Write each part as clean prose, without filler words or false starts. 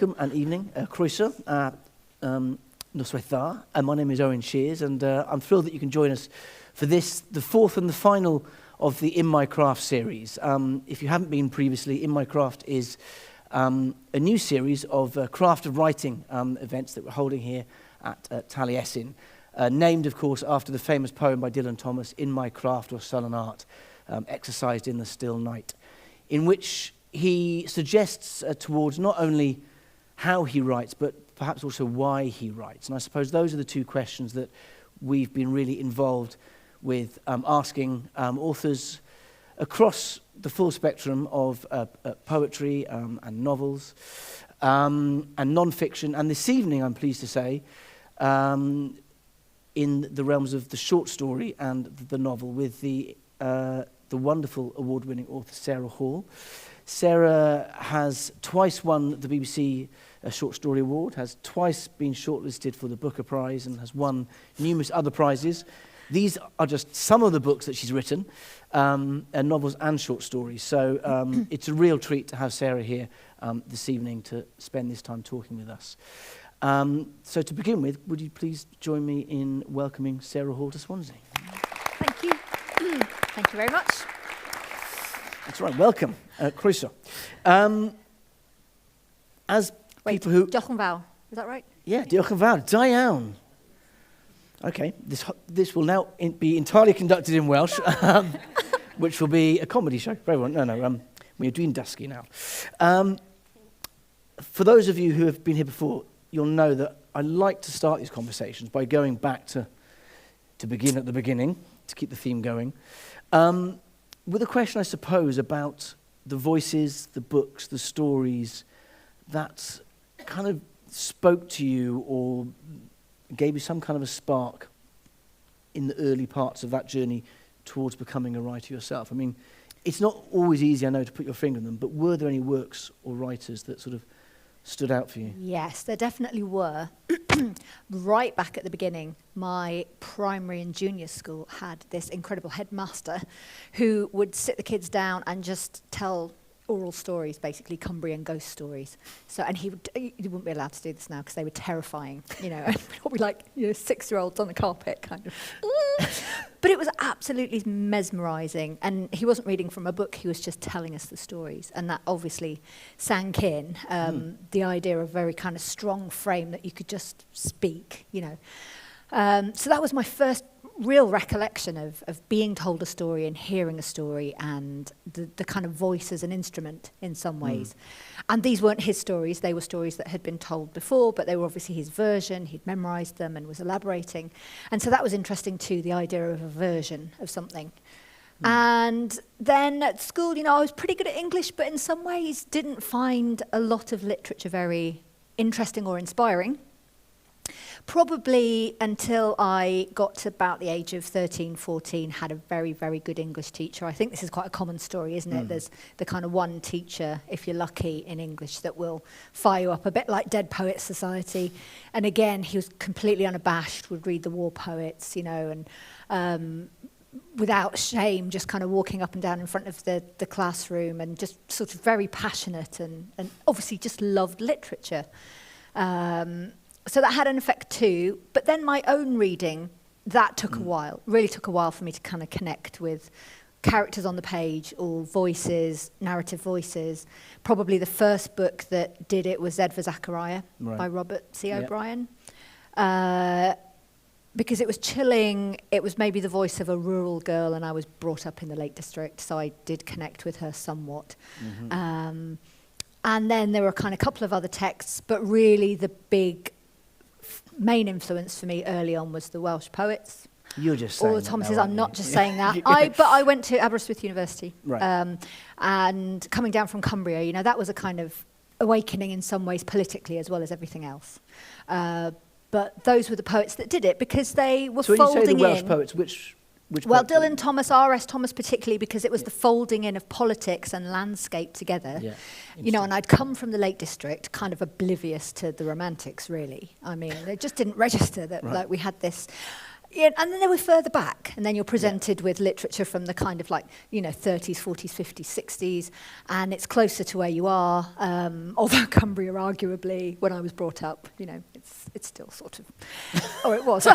Welcome and evening, croeso, noswaith dda. My name is Owen Sheers, and I'm thrilled that you can join us for this, the fourth and the final of the In My Craft series. If you haven't been previously, In My Craft is a new series of craft of writing events that we're holding here at Taliesin, named, of course, after the famous poem by Dylan Thomas, In My Craft or Sullen Art, exercised in the still night, in which he suggests towards not only how he writes, but perhaps also why he writes. And I suppose those are the two questions that we've been really involved with asking authors across the full spectrum of poetry and novels and non-fiction. And this evening, I'm pleased to say, in the realms of the short story and the novel, with the wonderful award-winning author Sarah Hall. Sarah has twice won the BBC Short Story Award, has twice been shortlisted for the Booker Prize, and has won numerous other prizes. These are just some of the books that she's written, and novels and short stories. So it's a real treat to have Sarah here this evening to spend this time talking with us. So to begin with, would you please join me in welcoming Sarah Hall to Swansea? Thank you. Thank you very much. That's right, welcome. Croeso. As people who... Diolch yn fawr, is that right? Yeah, diolch yn fawr, da iawn. Okay, this will now be entirely conducted in Welsh, which will be a comedy show for everyone. We're doing dysgu now. For those of you who have been here before, you'll know that I like to start these conversations by going back to begin at the beginning, to keep the theme going, with a question, I suppose, about the voices, the books, the stories that kind of spoke to you or gave you some kind of a spark in the early parts of that journey towards becoming a writer yourself. I mean, it's not always easy, I know, to put your finger on them, but were there any works or writers that sort of stood out for you? Yes, there definitely were. Right back at the beginning, my primary and junior school had this incredible headmaster who would sit the kids down and just tell oral stories, basically Cumbrian ghost stories. So, and he wouldn't be allowed to do this now because they were terrifying, and we'd be like, 6-year-olds on the carpet, kind of. But it was absolutely mesmerising, and he wasn't reading from a book, he was just telling us the stories, and that obviously sank in, the idea of a very kind of strong frame that you could just speak, So that was my first real recollection of being told a story and hearing a story, and the kind of voice as an instrument in some ways. And these weren't his stories, they were stories that had been told before, but they were obviously his version, he'd memorised them and was elaborating. And so that was interesting too, the idea of a version of something. And then at school, I was pretty good at English, but in some ways didn't find a lot of literature very interesting or inspiring. Probably until I got to about the age of 13, 14, had a very, very good English teacher. I think this is quite a common story, isn't it? There's the kind of one teacher, if you're lucky, in English that will fire you up, a bit like Dead Poets Society. And again, he was completely unabashed, would read the war poets, and without shame, just kind of walking up and down in front of the classroom, and just sort of very passionate and obviously just loved literature. So that had an effect too, but then my own reading, that took a while, really took a while for me to kind of connect with characters on the page or voices, narrative voices. Probably the first book that did it was Zed for Zachariah by Robert C. O'Brien. Because it was chilling, it was maybe the voice of a rural girl, and I was brought up in the Lake District, so I did connect with her somewhat. And then there were kind of a couple of other texts, but really the big main influence for me early on was the Welsh poets. You're just saying all the Thomases. now, I'm not you? Just saying that. But I went to Aberystwyth University, right. And coming down from Cumbria, that was a kind of awakening in some ways politically as well as everything else. But those were the poets that did it because they were folding in. So when you say the Welsh poets, which well, Dylan Thomas, R.S. Thomas particularly, because it was the folding in of politics and landscape together. Yeah, and I'd come from the Lake District, kind of oblivious to the Romantics, really. I mean, it just didn't register that we had this Yeah, and then they were further back, and then you're presented with literature from the kind of 30s, 40s, 50s, 60s, and it's closer to where you are. Although Cumbria, arguably, when I was brought up, it's still sort of, or it was.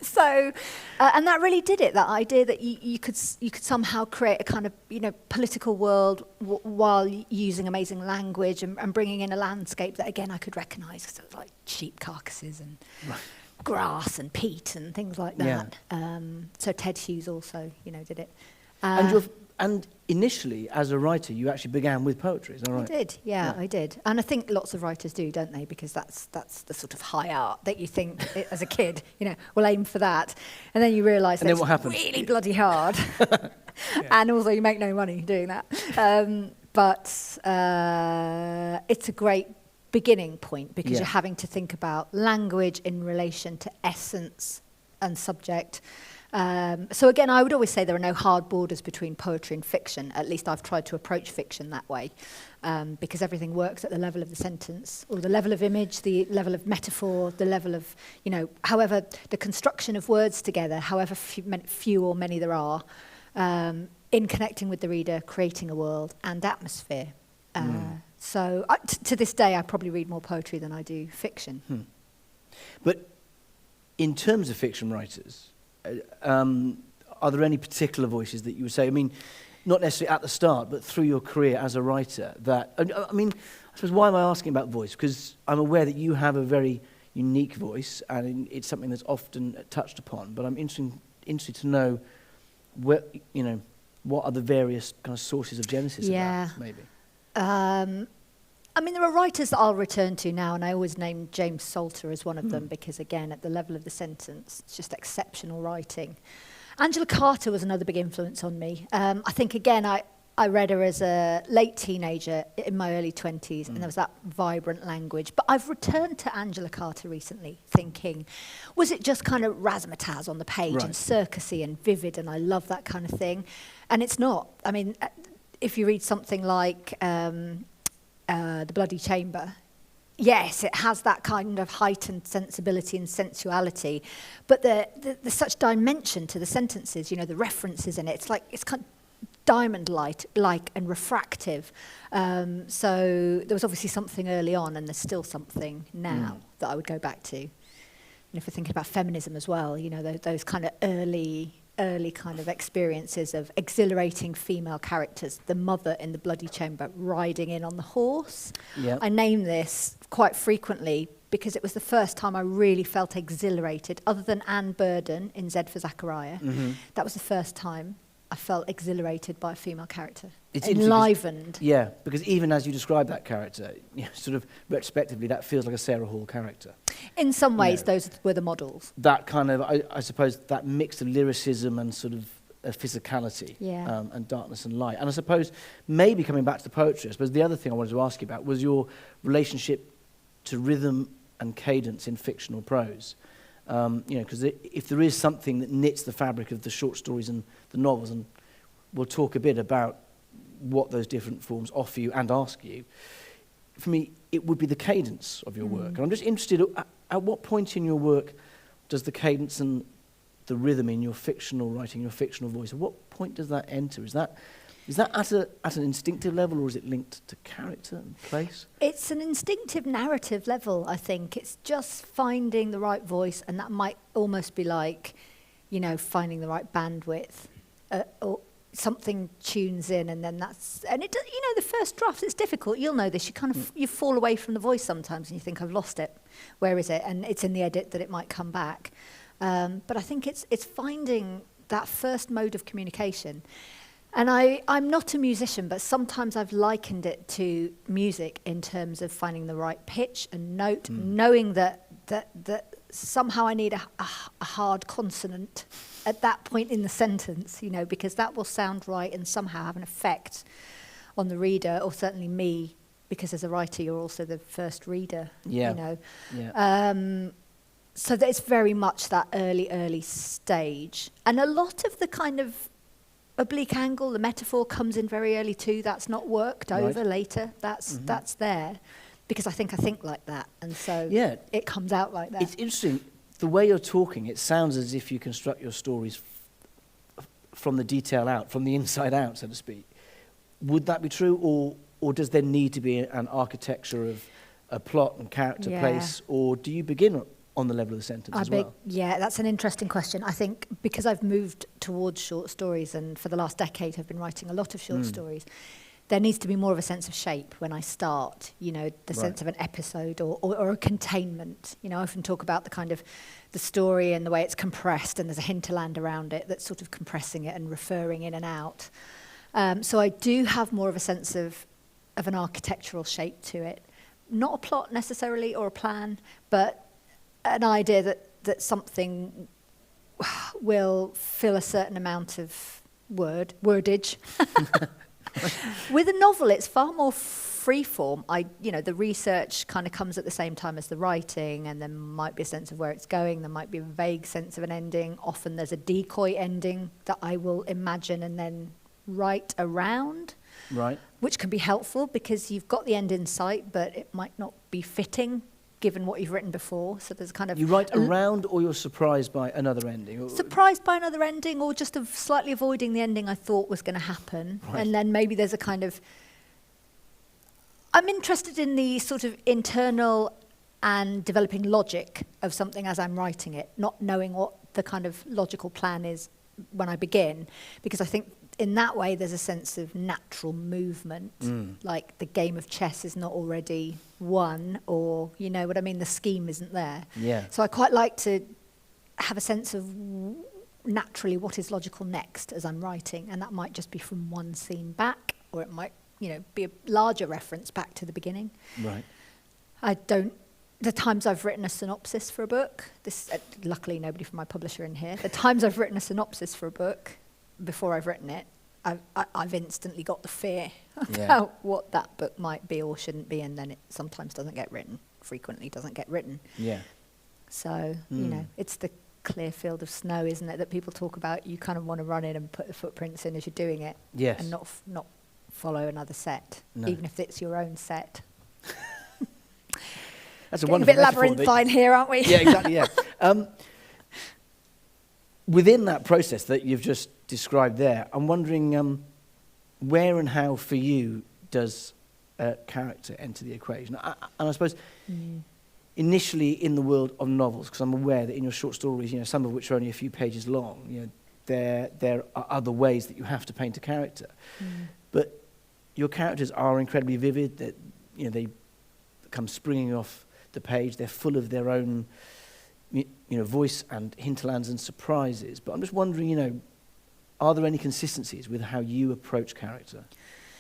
So, and that really did it. That idea that you could somehow create a kind of political world while using amazing language and bringing in a landscape that again I could recognise, because it was like sheep carcasses and. Right. Grass and peat and things like that. Yeah. So Ted Hughes also, did it. And initially, as a writer, you actually began with poetry, is that right? I did, yeah, I did. And I think lots of writers do, don't they? Because that's the sort of high art that you think as a kid, we'll aim for that. And then you realise that it's really bloody hard. And also you make no money doing that. But it's a great beginning point, because you're having to think about language in relation to essence and subject. So again, I would always say there are no hard borders between poetry and fiction. At least I've tried to approach fiction that way, because everything works at the level of the sentence, or the level of image, the level of metaphor, the level of, however the construction of words together, however few or many there are, in connecting with the reader, creating a world and atmosphere. So to this day, I probably read more poetry than I do fiction. But in terms of fiction writers, are there any particular voices that you would say, not necessarily at the start, but through your career as a writer, that, I suppose, why am I asking about voice? Because I'm aware that you have a very unique voice, and it's something that's often touched upon, but I'm interested to know what are the various kind of sources of genesis of that, maybe? There are writers that I'll return to now, and I always name James Salter as one of them, because again, at the level of the sentence, it's just exceptional writing. Angela Carter was another big influence on me. I think, again, I read her as a late teenager in my early 20s, and there was that vibrant language. But I've returned to Angela Carter recently, thinking, was it just kind of razzmatazz on the page, and circusy and vivid, and I love that kind of thing? And it's not. If you read something like The Bloody Chamber, yes, it has that kind of heightened sensibility and sensuality, but there's such dimension to the sentences, the references in it. It's kind of diamond-like and refractive. So there was obviously something early on, and there's still something now that I would go back to. And if we're thinking about feminism as well, those kind of early kind of experiences of exhilarating female characters, the mother in The Bloody Chamber riding in on the horse. Yep. I name this quite frequently because it was the first time I really felt exhilarated, other than Anne Burden in Z for Zachariah. That was the first time I felt exhilarated by a female character. It's enlivened. Yeah, because even as you describe that character, sort of retrospectively, that feels like a Sarah Hall character. In some ways, those were the models. That kind of, I suppose, that mix of lyricism and sort of physicality, and darkness and light. And I suppose, maybe coming back to the poetry, I suppose the other thing I wanted to ask you about was your relationship to rhythm and cadence in fictional prose. Because if there is something that knits the fabric of the short stories and the novels, and we'll talk a bit about what those different forms offer you and ask you, for me, it would be the cadence of your work. And I'm just interested, at what point in your work does the cadence and the rhythm in your fictional writing, your fictional voice, at what point does that enter? Is that at an instinctive level, or is it linked to character and place? It's an instinctive narrative level, I think. It's just finding the right voice, and that might almost be like, finding the right bandwidth, or something tunes in, and then the first draft, it's difficult. You'll know this. You kind of you fall away from the voice sometimes, and you think, I've lost it. Where is it? And it's in the edit that it might come back. But I think it's finding that first mode of communication. And I'm not a musician, but sometimes I've likened it to music in terms of finding the right pitch and note, knowing that somehow I need a hard consonant at that point in the sentence, because that will sound right and somehow have an effect on the reader, or certainly me, because as a writer you're also the first reader, so that it's very much that early stage. And a lot of the kind of oblique angle, the metaphor, comes in very early too. That's not worked over later. That's there, because I think like that, and so it comes out like that. It's interesting. the way you're talking, it sounds as if you construct your stories from the detail out, from the inside out, so to speak. Would that be true, or does there need to be an architecture of a plot and character place, or do you begin on the level of the sentence as well? Yeah, that's an interesting question. I think because I've moved towards short stories, and for the last decade have been writing a lot of short stories, there needs to be more of a sense of shape when I start, you know, the sense of an episode or a containment. You know, I often talk about the kind of the story and the way it's compressed, and there's a hinterland around it that's sort of compressing it and referring in and out. So I do have more of a sense of an architectural shape to it. Not a plot necessarily or a plan, but an idea that something will fill a certain amount of wordage. With a novel, it's far more freeform. The research kind of comes at the same time as the writing, and there might be a sense of where it's going. There might be a vague sense of an ending. Often there's a decoy ending that I will imagine and then write around. Right. Which can be helpful because you've got the end in sight, but it might not be fitting given what you've written before. So there's kind of... You write around, or you're surprised by another ending? Surprised by another ending, or just slightly avoiding the ending I thought was going to happen. Right. And then maybe there's a kind of... I'm interested in the sort of internal and developing logic of something as I'm writing it, not knowing what the kind of logical plan is when I begin, because I think in that way there's a sense of natural movement, like the game of chess is not already won, or you know what I mean, the scheme isn't there. Yeah. So I quite like to have a sense of naturally what is logical next as I'm writing, and that might just be from one scene back, or it might, you know, be a larger reference back to the beginning. Right. The times I've written a synopsis for a book, luckily nobody from my publisher in here, the times I've written a synopsis for a book, before I've written it, I've instantly got the fear about what that book might be or shouldn't be, and then it sometimes doesn't get written, frequently doesn't get written. Yeah. So, you know, it's the clear field of snow, isn't it, that people talk about. You kind of want to run in and put the footprints in as you're doing it. Yes. And not follow another set, even if it's your own set. That's a wonderful metaphor. A bit labyrinthine here, aren't we? Yeah, exactly, yeah. Within that process that you've just described there, I'm wondering where and how for you does character enter the equation? And I suppose initially in the world of novels, because I'm aware that in your short stories, you know, some of which are only a few pages long, you know, there are other ways that you have to paint a character. But your characters are incredibly vivid. That, you know, they come springing off the page. They're full of their own, you know, voice and hinterlands and surprises. But I'm just wondering, you know, are there any consistencies with how you approach character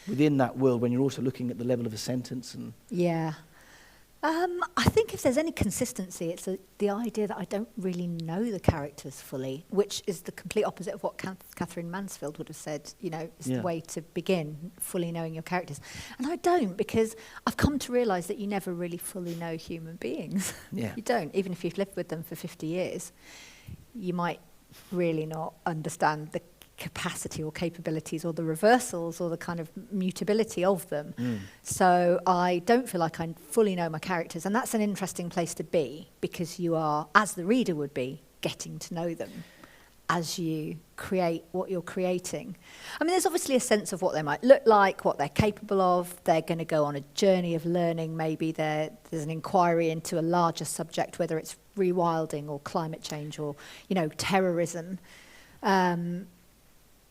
within that world when you're also looking at the level of a sentence? And yeah. I think if there's any consistency, it's the idea that I don't really know the characters fully, which is the complete opposite of what Catherine Mansfield would have said, you know, is the way to begin, fully knowing your characters. And I don't, because I've come to realise that you never really fully know human beings. Yeah. You don't, even if you've lived with them for 50 years. You might really not understand the capacity or capabilities or the reversals or the kind of mutability of them. So I don't feel like I fully know my characters, and that's an interesting place to be, because you are, as the reader would be, getting to know them as you create what you're creating. I mean, there's obviously a sense of what they might look like, what they're capable of. They're going to go on a journey of learning. Maybe there's an inquiry into a larger subject, whether it's rewilding or climate change or, you know, terrorism.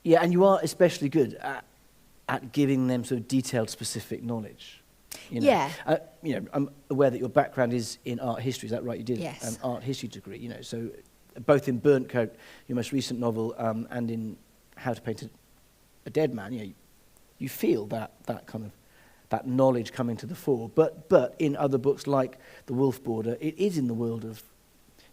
Yeah, and you are especially good at giving them sort of detailed, specific knowledge. You know? Yeah. You know, I'm aware that your background is in art history. Is that right? You did an art history degree. You know, so both in Burnt Coat, your most recent novel, and in How to Paint a Dead Man, you know, you feel that kind of that knowledge coming to the fore. But in other books like The Wolf Border, it is in the world of,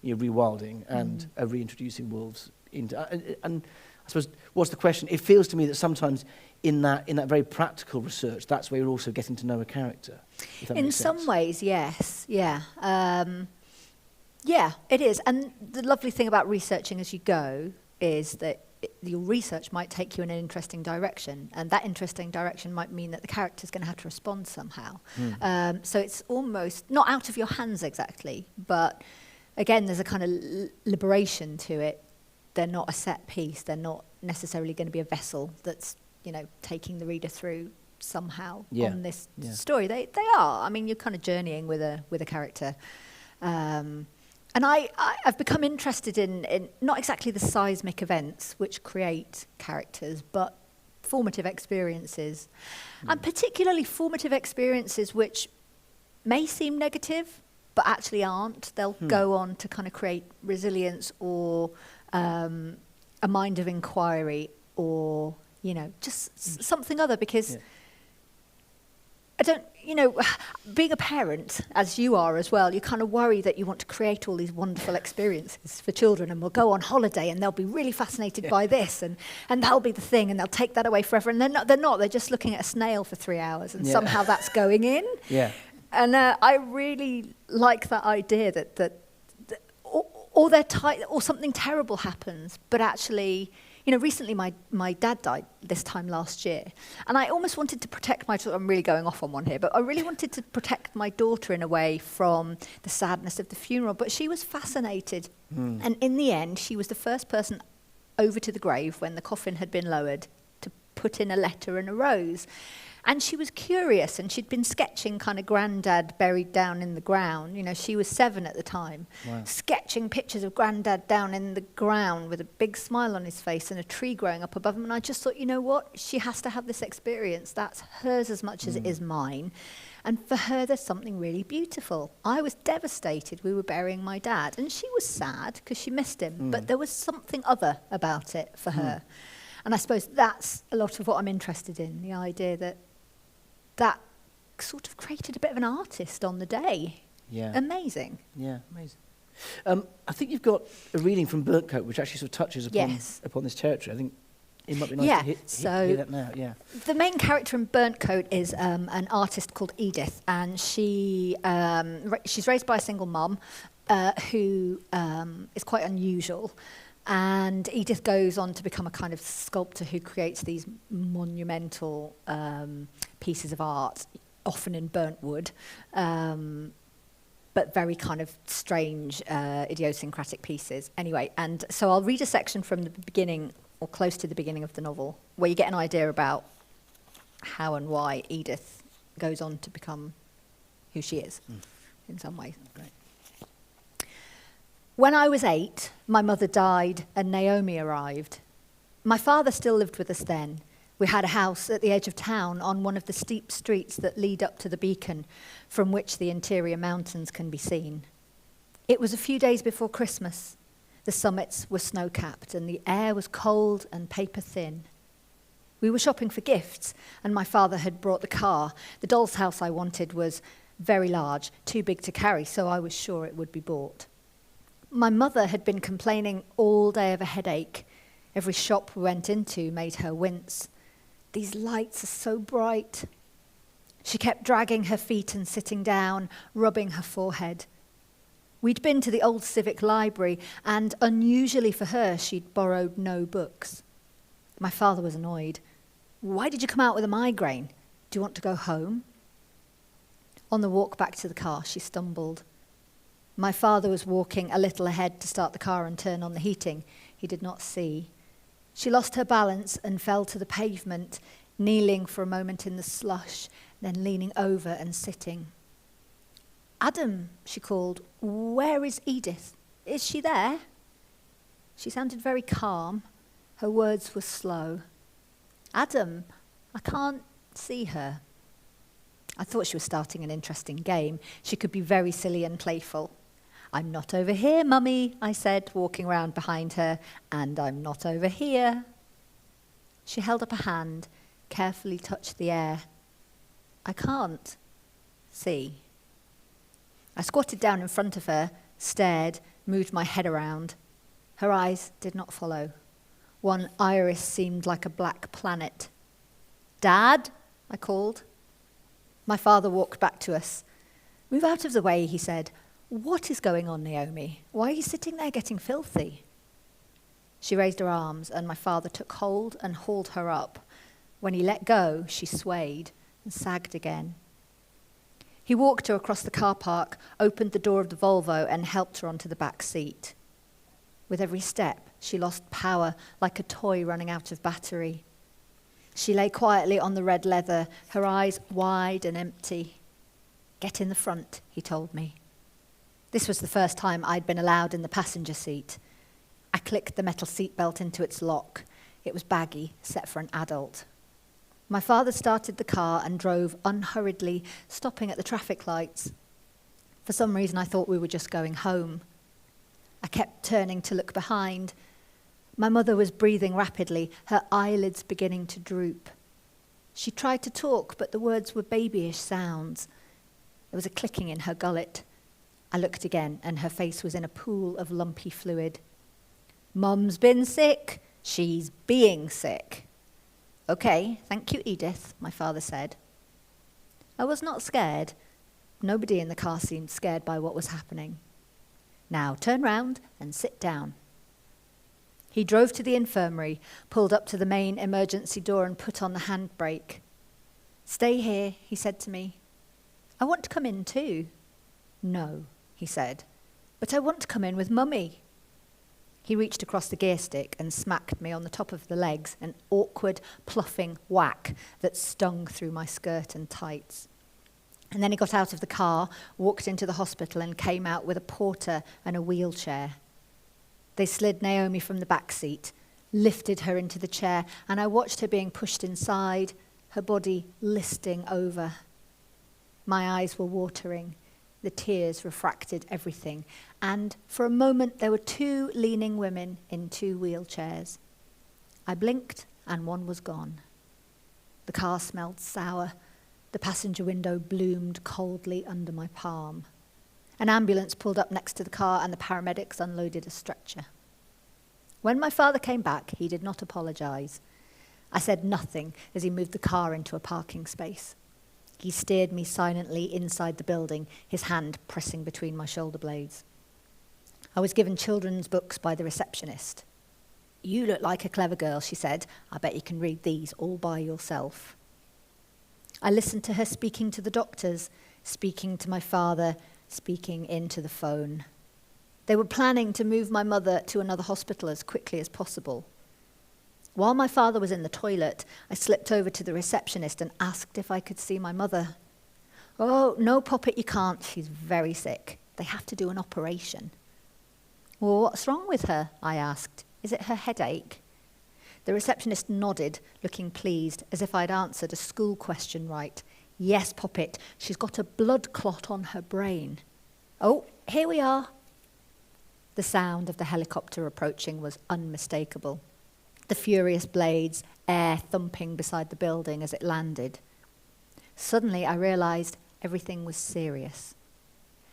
you know, rewilding and reintroducing wolves into and I suppose, what's the question? It feels to me that sometimes in that very practical research, that's where you're also getting to know a character. If that makes sense. In some ways, yes, yeah. Yeah, it is. And the lovely thing about researching as you go is that your research might take you in an interesting direction, and that interesting direction might mean that the character's going to have to respond somehow. So it's almost not out of your hands exactly, but again, there's a kind of liberation to it. They're not a set piece. They're not necessarily going to be a vessel that's, taking the reader through somehow on this story. They are. I mean, you're kind of journeying with a character. And I've become interested in not exactly the seismic events which create characters, but formative experiences. And particularly formative experiences which may seem negative, but actually aren't. They'll go on to kind of create resilience or a mind of inquiry or, just something other, because I don't, being a parent, as you are as well, you kind of worry that you want to create all these wonderful experiences for children, and we'll go on holiday and they'll be really fascinated by this, and that'll be the thing, and they'll take that away forever. And they're just looking at a snail for 3 hours, and somehow that's going in. Yeah. And I really like that idea that or something terrible happens, but actually, recently my dad died this time last year, and I almost wanted to protect my daughter. I'm really going off on one here, but I really wanted to protect my daughter in a way from the sadness of the funeral, but she was fascinated. And in the end, she was the first person over to the grave when the coffin had been lowered to put in a letter and a rose. And she was curious, and she'd been sketching kind of Grandad buried down in the ground. She was 7 at the time, sketching pictures of Grandad down in the ground with a big smile on his face and a tree growing up above him. And I just thought, what? She has to have this experience. That's hers as much as it is mine. And for her, there's something really beautiful. I was devastated. We were burying my dad, and she was sad because she missed him. But there was something other about it for her. And I suppose that's a lot of what I'm interested in, the idea that sort of created a bit of an artist on the day. Yeah. Amazing. Yeah, amazing. I think you've got a reading from Burnt Coat, which actually sort of touches upon this territory. I think it might be nice to hear that now. Yeah. The main character in Burnt Coat is an artist called Edith, and she's raised by a single mum who is quite unusual. And Edith goes on to become a kind of sculptor who creates these monumental pieces of art, often in burnt wood, but very kind of strange, idiosyncratic pieces. Anyway, and so I'll read a section from the beginning, or close to the beginning of the novel, where you get an idea about how and why Edith goes on to become who she is, in some ways. Great. When I was 8, my mother died and Naomi arrived. My father still lived with us then. We had a house at the edge of town on one of the steep streets that lead up to the beacon from which the interior mountains can be seen. It was a few days before Christmas. The summits were snow-capped and the air was cold and paper-thin. We were shopping for gifts, and my father had brought the car. The doll's house I wanted was very large, too big to carry, so I was sure it would be bought. My mother had been complaining all day of a headache. Every shop we went into made her wince. These lights are so bright. She kept dragging her feet and sitting down, rubbing her forehead. We'd been to the old civic library, and unusually for her, she'd borrowed no books. My father was annoyed. Why did you come out with a migraine? Do you want to go home? On the walk back to the car, she stumbled. My father was walking a little ahead to start the car and turn on the heating. He did not see. She lost her balance and fell to the pavement, kneeling for a moment in the slush, then leaning over and sitting. Adam, she called, where is Edith? Is she there? She sounded very calm. Her words were slow. Adam, I can't see her. I thought she was starting an interesting game. She could be very silly and playful. I'm not over here, Mummy, I said, walking round behind her, and I'm not over here. She held up a hand, carefully touched the air. I can't see. I squatted down in front of her, stared, moved my head around. Her eyes did not follow. One iris seemed like a black planet. Dad, I called. My father walked back to us. Move out of the way, he said. What is going on, Naomi? Why are you sitting there getting filthy? She raised her arms, and my father took hold and hauled her up. When he let go, she swayed and sagged again. He walked her across the car park, opened the door of the Volvo and helped her onto the back seat. With every step, she lost power like a toy running out of battery. She lay quietly on the red leather, her eyes wide and empty. "Get in the front," he told me. This was the first time I'd been allowed in the passenger seat. I clicked the metal seatbelt into its lock. It was baggy, set for an adult. My father started the car and drove unhurriedly, stopping at the traffic lights. For some reason, I thought we were just going home. I kept turning to look behind. My mother was breathing rapidly, her eyelids beginning to droop. She tried to talk, but the words were babyish sounds. There was a clicking in her gullet. I looked again, and her face was in a pool of lumpy fluid. "Mum's been sick. She's being sick." "Okay, thank you, Edith," my father said. I was not scared. Nobody in the car seemed scared by what was happening. "Now turn round and sit down." He drove to the infirmary, pulled up to the main emergency door and put on the handbrake. "Stay here," he said to me. "I want to come in too." "No," he said, "but I want to come in with Mummy." He reached across the gear stick and smacked me on the top of the legs, an awkward, pluffing whack that stung through my skirt and tights. And then he got out of the car, walked into the hospital and came out with a porter and a wheelchair. They slid Naomi from the back seat, lifted her into the chair, and I watched her being pushed inside, her body listing over. My eyes were watering. The tears refracted everything. And for a moment, there were two leaning women in two wheelchairs. I blinked, and one was gone. The car smelled sour. The passenger window bloomed coldly under my palm. An ambulance pulled up next to the car, and the paramedics unloaded a stretcher. When my father came back, he did not apologize. I said nothing as he moved the car into a parking space. He steered me silently inside the building, his hand pressing between my shoulder blades. I was given children's books by the receptionist. "You look like a clever girl," she said. "I bet you can read these all by yourself." I listened to her speaking to the doctors, speaking to my father, speaking into the phone. They were planning to move my mother to another hospital as quickly as possible. While my father was in the toilet, I slipped over to the receptionist and asked if I could see my mother. "Oh, no, Poppet, you can't. She's very sick. They have to do an operation." "Well, what's wrong with her?" I asked. "Is it her headache?" The receptionist nodded, looking pleased, as if I'd answered a school question right. "Yes, Poppet, she's got a blood clot on her brain." "Oh, here we are." The sound of the helicopter approaching was unmistakable. The furious blades, air thumping beside the building as it landed. Suddenly I realized everything was serious.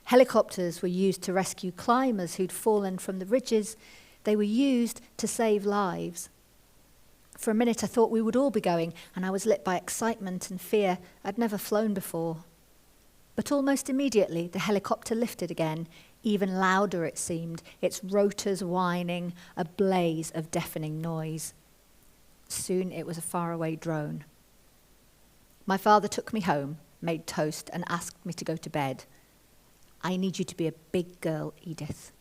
Helicopters were used to rescue climbers who'd fallen from the ridges. They were used to save lives. For a minute I thought we would all be going, and I was lit by excitement and fear. I'd never flown before. But almost immediately the helicopter lifted again, even louder it seemed, its rotors whining, a blaze of deafening noise. Soon it was a faraway drone. My father took me home, made toast, and asked me to go to bed. "I need you to be a big girl, Edith."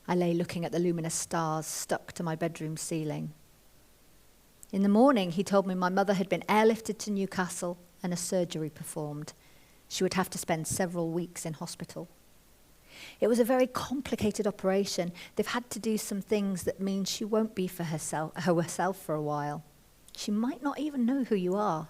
I lay looking at the luminous stars stuck to my bedroom ceiling. In the morning, he told me my mother had been airlifted to Newcastle and a surgery performed. She would have to spend several weeks in hospital. It was a very complicated operation. They've had to do some things that mean she won't be for herself for a while. She might not even know who you are.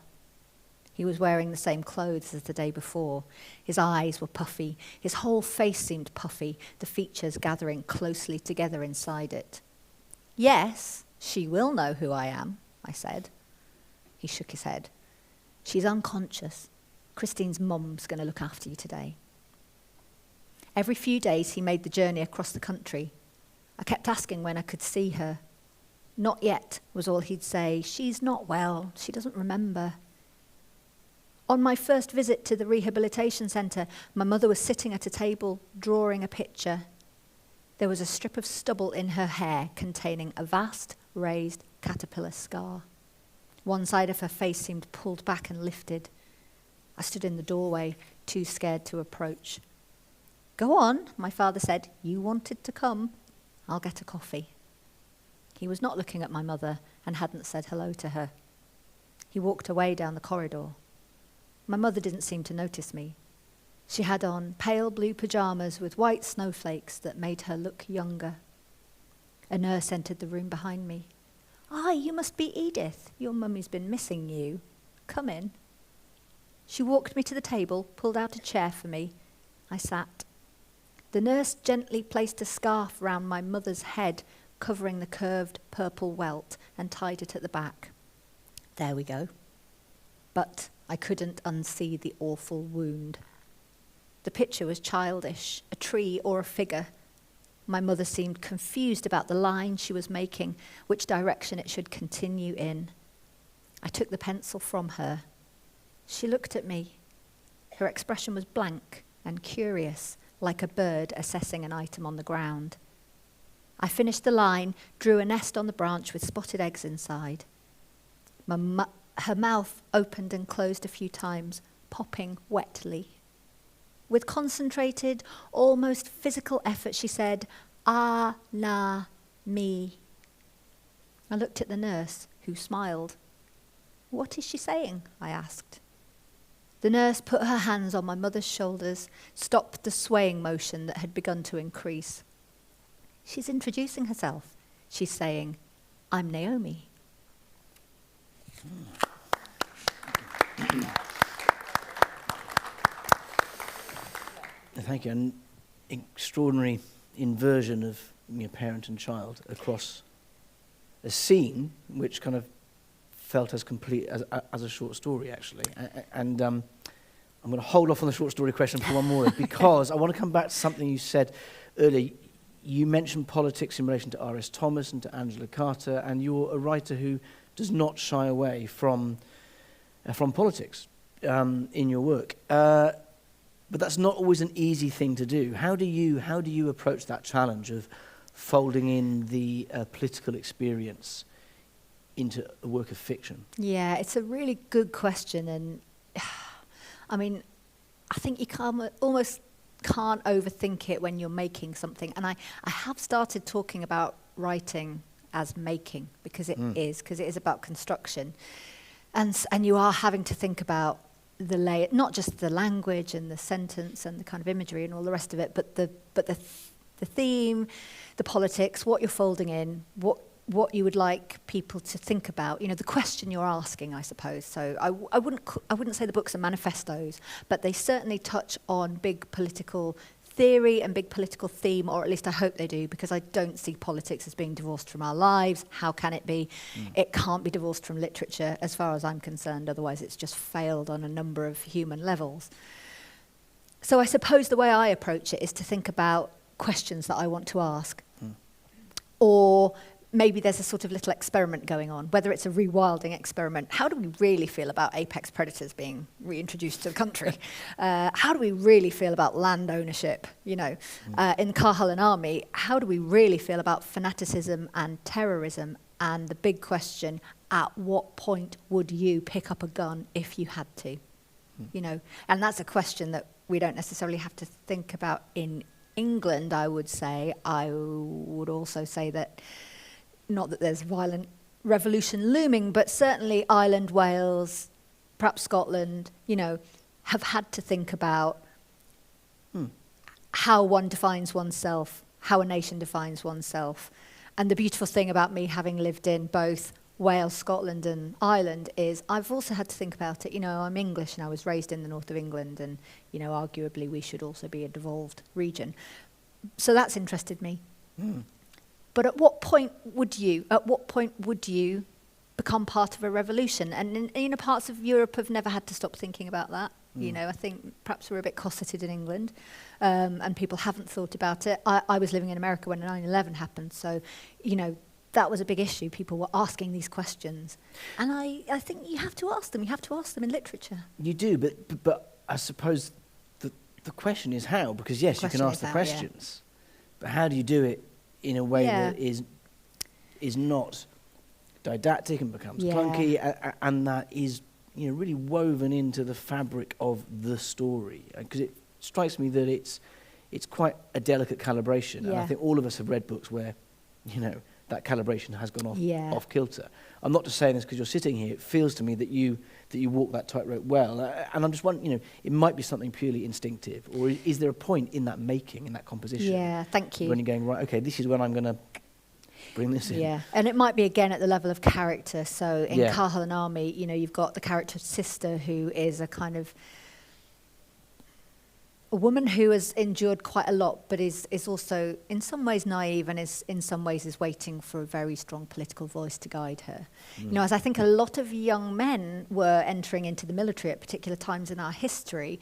He was wearing the same clothes as the day before. His eyes were puffy. His whole face seemed puffy, the features gathering closely together inside it. "Yes, she will know who I am," I said. He shook his head. "She's unconscious. Christine's mum's going to look after you today." Every few days he made the journey across the country. I kept asking when I could see her. "Not yet," was all he'd say. "She's not well. She doesn't remember." On my first visit to the rehabilitation centre, my mother was sitting at a table, drawing a picture. There was a strip of stubble in her hair containing a vast, raised caterpillar scar. One side of her face seemed pulled back and lifted. I stood in the doorway, too scared to approach. "Go on," my father said. "You wanted to come. I'll get a coffee." He was not looking at my mother and hadn't said hello to her. He walked away down the corridor. My mother didn't seem to notice me. She had on pale blue pyjamas with white snowflakes that made her look younger. A nurse entered the room behind me. "Ah, you must be Edith. Your mummy's been missing you. Come in." She walked me to the table, pulled out a chair for me. I sat. The nurse gently placed a scarf round my mother's head, covering the curved purple welt, and tied it at the back. There we go. But I couldn't unsee the awful wound. The picture was childish, a tree or a figure. My mother seemed confused about the line she was making, which direction it should continue in. I took the pencil from her. She looked at me. Her expression was blank and curious, like a bird assessing an item on the ground. I finished the line, drew a nest on the branch with spotted eggs inside. Her mouth opened and closed a few times, popping wetly. With concentrated, almost physical effort, she said, "Ah, na, me." I looked at the nurse, who smiled. "What is she saying?" I asked. The nurse put her hands on my mother's shoulders, stopped the swaying motion that had begun to increase. "She's introducing herself. She's saying, 'I'm Naomi.'" Thank you. An extraordinary inversion of parent and child across a scene which kind of felt as complete as a short story, actually. And I'm going to hold off on the short story question for one more, because I want to come back to something you said earlier. You mentioned politics in relation to R.S. Thomas and to Angela Carter, and you're a writer who does not shy away from politics in your work. But that's not always an easy thing to do. How do you approach that challenge of folding in the political experience into a work of fiction? Yeah, it's a really good question, and I mean, I think you almost can't overthink it when you're making something. And I have started talking about writing as making, because it is about construction, and you are having to think about the layer, not just the language and the sentence and the kind of imagery and all the rest of it, but the theme, the politics, what you're folding in, what you would like people to think about, the question you're asking, I suppose. So I wouldn't say the books are manifestos, but they certainly touch on big political theory and big political theme, or at least I hope they do, because I don't see politics as being divorced from our lives. How can it be? It can't be divorced from literature, as far as I'm concerned. Otherwise, it's just failed on a number of human levels. So I suppose the way I approach it is to think about questions that I want to ask. Or maybe there's a sort of little experiment going on, whether it's a rewilding experiment. How do we really feel about apex predators being reintroduced to the country? How do we really feel about land ownership? In Carhull Army, how do we really feel about fanaticism and terrorism? And the big question, at what point would you pick up a gun if you had to? And that's a question that we don't necessarily have to think about in England, I would say. I would also say that, not that there's violent revolution looming, but certainly Ireland, Wales, perhaps Scotland, have had to think about how one defines oneself, how a nation defines oneself. And the beautiful thing about me having lived in both Wales, Scotland and Ireland is I've also had to think about it. I'm English and I was raised in the north of England, and, arguably we should also be a devolved region. So that's interested me. But at what point would you become part of a revolution? And in parts of Europe have never had to stop thinking about that. I think perhaps we're a bit cosseted in England, and people haven't thought about it. I was living in America when 9/11 happened, so, that was a big issue. People were asking these questions. And I think you have to ask them. You have to ask them in literature. You do, but I suppose the question is how, because yes, you can ask the questions, but how do you do it in a way that is not didactic and becomes clunky, and that is really woven into the fabric of the story. Because it strikes me that it's quite a delicate calibration. And I think all of us have read books where, that calibration has gone off kilter. I'm not just saying this because you're sitting here. It feels to me that you walk that tightrope well. And I'm just wondering, it might be something purely instinctive, or is there a point in that making, in that composition? Yeah, thank you. When you're going, right, okay, this is when I'm going to bring this in. Yeah, and it might be again at the level of character. So in Cathal and Army, you've got the character sister who is a kind of a woman who has endured quite a lot, but is also in some ways naive, and is in some ways is waiting for a very strong political voice to guide her. As I think a lot of young men were entering into the military at particular times in our history,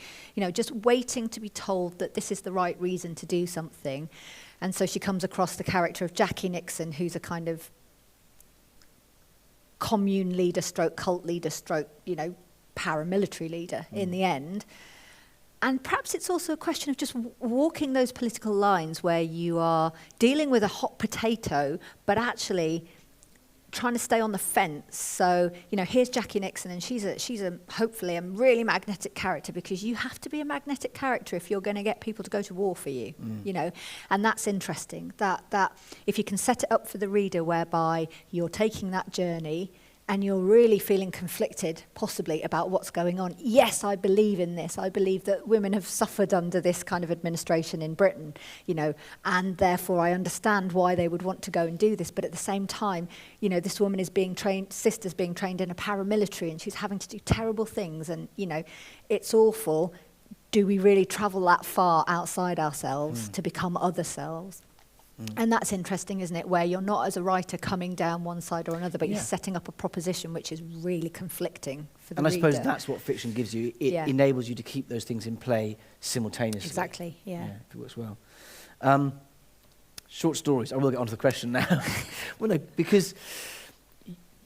just waiting to be told that this is the right reason to do something. And so she comes across the character of Jackie Nixon, who's a kind of commune leader stroke cult leader stroke, paramilitary leader in the end. And perhaps it's also a question of just walking those political lines where you are dealing with a hot potato, but actually trying to stay on the fence. So, here's Jackie Nixon, and she's a hopefully a really magnetic character, because you have to be a magnetic character if you're going to get people to go to war for you, And that's interesting, that if you can set it up for the reader whereby you're taking that journey and you're really feeling conflicted, possibly, about what's going on. Yes, I believe in this. I believe that women have suffered under this kind of administration in Britain, and therefore I understand why they would want to go and do this. But at the same time, this woman is being trained, sister's being trained in a paramilitary, and she's having to do terrible things, and, it's awful. Do we really travel that far outside ourselves to become other selves? And that's interesting, isn't it, where you're not, as a writer, coming down one side or another, but you're setting up a proposition which is really conflicting for the reader. And I suppose that's what fiction gives you. It enables you to keep those things in play simultaneously. Exactly, yeah. If it works well. Short stories. I will get on to the question now. Well, no, because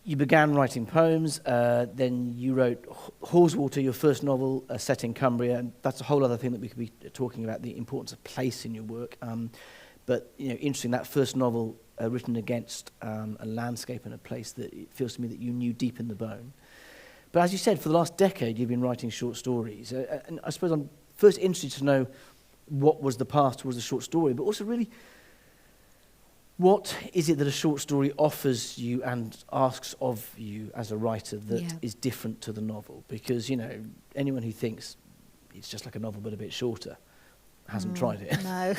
you began writing poems, then you wrote Haweswater, your first novel, set in Cumbria, and that's a whole other thing that we could be talking about, the importance of place in your work. But, interesting, that first novel written against a landscape and a place that it feels to me that you knew deep in the bone. But as you said, for the last decade, you've been writing short stories. And I suppose I'm first interested to know what was the path towards the short story, but also really, what is it that a short story offers you and asks of you as a writer that is different to the novel? Because, anyone who thinks it's just like a novel but a bit shorter hasn't tried it. No.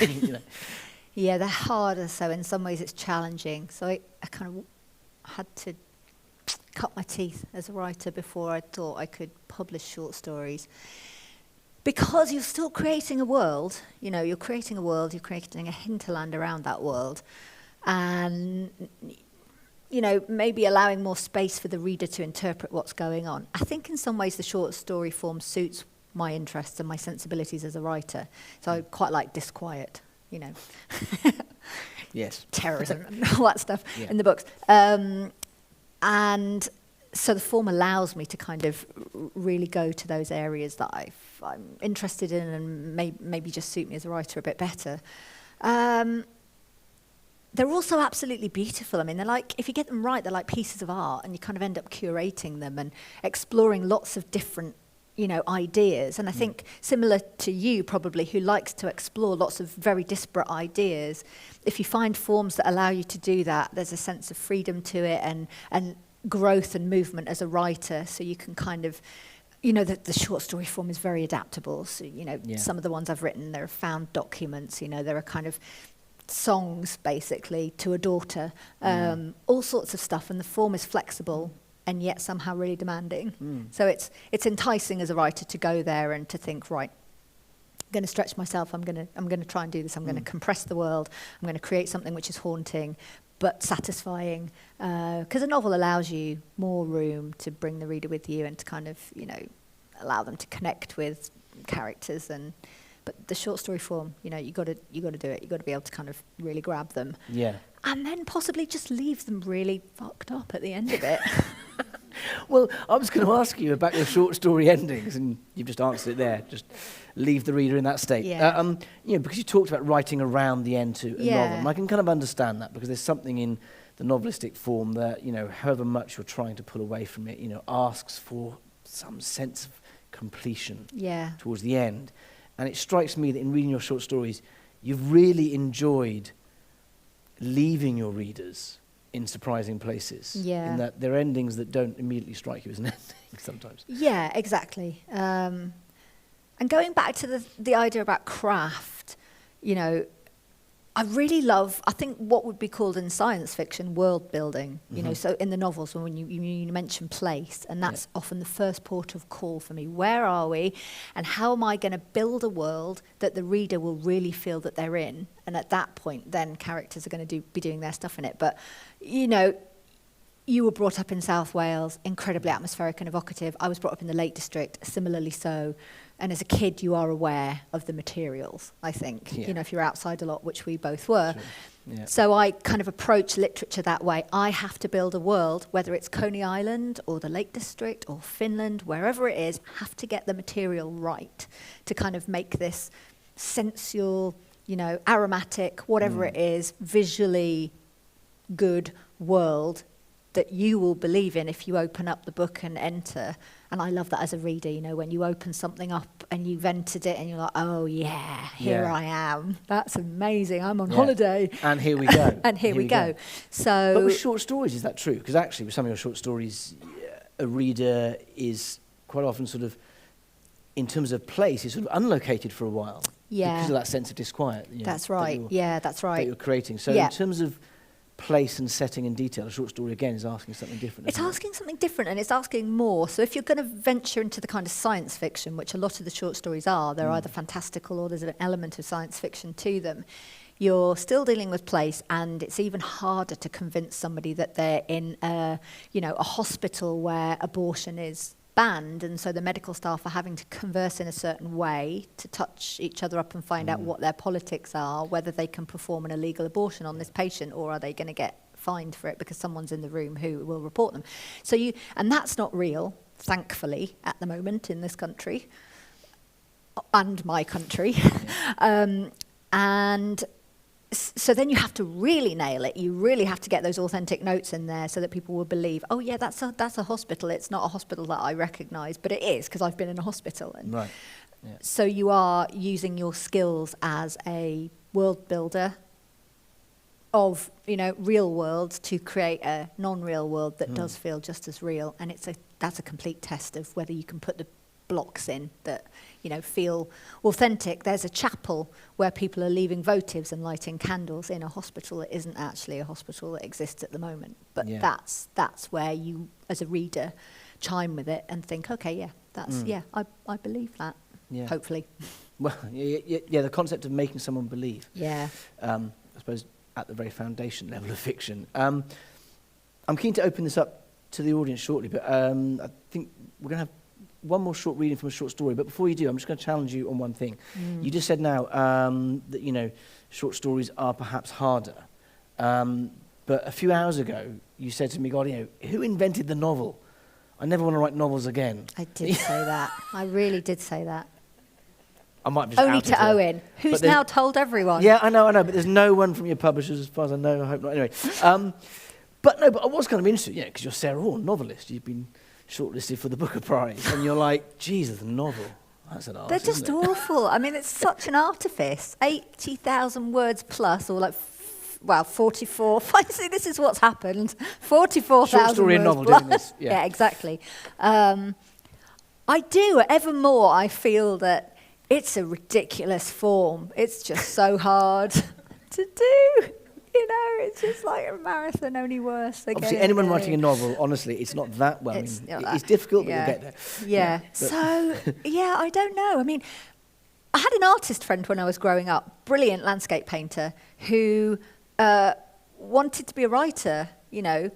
Yeah, they're harder, so in some ways it's challenging. So I kind of had to cut my teeth as a writer before I thought I could publish short stories. Because you're still creating a world, you're creating a world, you're creating a hinterland around that world. And, maybe allowing more space for the reader to interpret what's going on. I think in some ways the short story form suits my interests and my sensibilities as a writer. So I quite like disquiet. Yes, terrorism and all that stuff in the books. And so the form allows me to kind of really go to those areas that I'm interested in and maybe just suit me as a writer a bit better. They're also absolutely beautiful. I mean, they're like, if you get them right, they're like pieces of art, and you kind of end up curating them and exploring lots of different ideas. And I think similar to you probably, who likes to explore lots of very disparate ideas, if you find forms that allow you to do that, there's a sense of freedom to it and growth and movement as a writer. So you can kind of, the short story form is very adaptable. So, some of the ones I've written, they're found documents, there are kind of songs basically to a daughter, all sorts of stuff. And the form is flexible and yet somehow really demanding. So it's enticing as a writer to go there and to think, right, I'm going to stretch myself. I'm going to try and do this. I'm going to compress the world. I'm going to create something which is haunting but satisfying. Because a novel allows you more room to bring the reader with you and to kind of, allow them to connect with characters. But the short story form, you got to do it. You got to be able to kind of really grab them. Yeah. And then possibly just leave them really fucked up at the end of it. Well, I was going to ask you about your short story endings, and you've just answered it there. Just leave the reader in that state. Yeah. Because you talked about writing around the end to a novel, and I can kind of understand that, because there's something in the novelistic form that, however much you're trying to pull away from it, asks for some sense of completion Yeah. towards the end. And it strikes me that in reading your short stories, you've really enjoyed leaving your readers in surprising places. Yeah. In that there are endings that don't immediately strike you as an ending sometimes. Yeah, exactly. And going back to the idea about craft, you know, I really love, I think, what would be called in science fiction world building. You know, so in the novels, when you mention place, and that's often the first port of call for me. Where are we, and how am I going to build a world that the reader will really feel that they're in? And at that point, then characters are going to be doing their stuff in it. But, you know, you were brought up in South Wales, incredibly atmospheric and evocative. I was brought up in the Lake District, similarly so. And as a kid, you are aware of the materials, I think. Yeah. You know, if you're outside a lot, which we both were. Sure. Yeah. So I kind of approach literature that way. I have to build a world, whether it's Coney Island or the Lake District or Finland, wherever it is, have to get the material right to kind of make this sensual, you know, aromatic, whatever it is, visually good world that you will believe in if you open up the book and enter. And I love that as a reader, you know, when you open something up and you've entered it and you're like, oh yeah, here I am. That's amazing. I'm on holiday. And here we go. And here we go. So, but with short stories, is that true? Because actually with some of your short stories, a reader is quite often sort of, in terms of place, is sort of unlocated for a while. Yeah. Because of that sense of disquiet. You know, that's right. Yeah, that's that right. you're creating. So in terms of place and setting and detail, a short story again is asking something different. It's asking something different, and it's asking more. So if you're going to venture into the kind of science fiction, which a lot of the short stories are, they're either fantastical or there's an element of science fiction to them, you're still dealing with place, and it's even harder to convince somebody that they're in a hospital where abortion is banned, and so the medical staff are having to converse in a certain way to touch each other up and find out what their politics are, whether they can perform an illegal abortion on this patient, or are they going to get fined for it because someone's in the room who will report them. So and that's not real, thankfully, at the moment in this country, and my country. And so then you have to really nail it. You really have to get those authentic notes in there so that people will believe, oh yeah, that's a hospital. It's not a hospital that I recognise, but it is because I've been in a hospital. And right. Yeah. So you are using your skills as a world builder of, you know, real worlds to create a non-real world that does feel just as real. And that's a complete test of whether you can put the blocks in that, you know, feel authentic. There's a chapel where people are leaving votives and lighting candles in a hospital that isn't actually a hospital that exists at the moment. But that's where you, as a reader, chime with it and think, okay, I believe that. Yeah. Hopefully. Well, the concept of making someone believe. Yeah. I suppose at the very foundation level of fiction. I'm keen to open this up to the audience shortly, but I think we're going to have one more short reading from a short story. But before you do, I'm just going to challenge you on one thing. You just said now that, you know, short stories are perhaps harder. But a few hours ago, you said to me, God, you know, who invented the novel? I never want to write novels again. I did say that. I really did say that. I might have just Only to Owen, who's now told everyone. Yeah, I know, but there's no one from your publishers, as far as I know. I hope not. Anyway, but I was kind of interested, you know, because you're Sarah Orr, novelist. You've been shortlisted for the Booker Prize, and you're like, Jesus, a novel. That's an arse. They're just awful. I mean, it's such an artifice. 80,000 words plus, or like, 44. See, this is what's happened. 44,000 short story words and novel plus. doing this. Yeah, exactly. I do. Evermore, I feel that it's a ridiculous form. It's just so hard to do. You know, it's just like a marathon, only worse. Obviously, anyone writing a novel, honestly, it's not that well. It's difficult, but you'll get there. Yeah. So, I don't know. I mean, I had an artist friend when I was growing up, brilliant landscape painter, who wanted to be a writer, you know,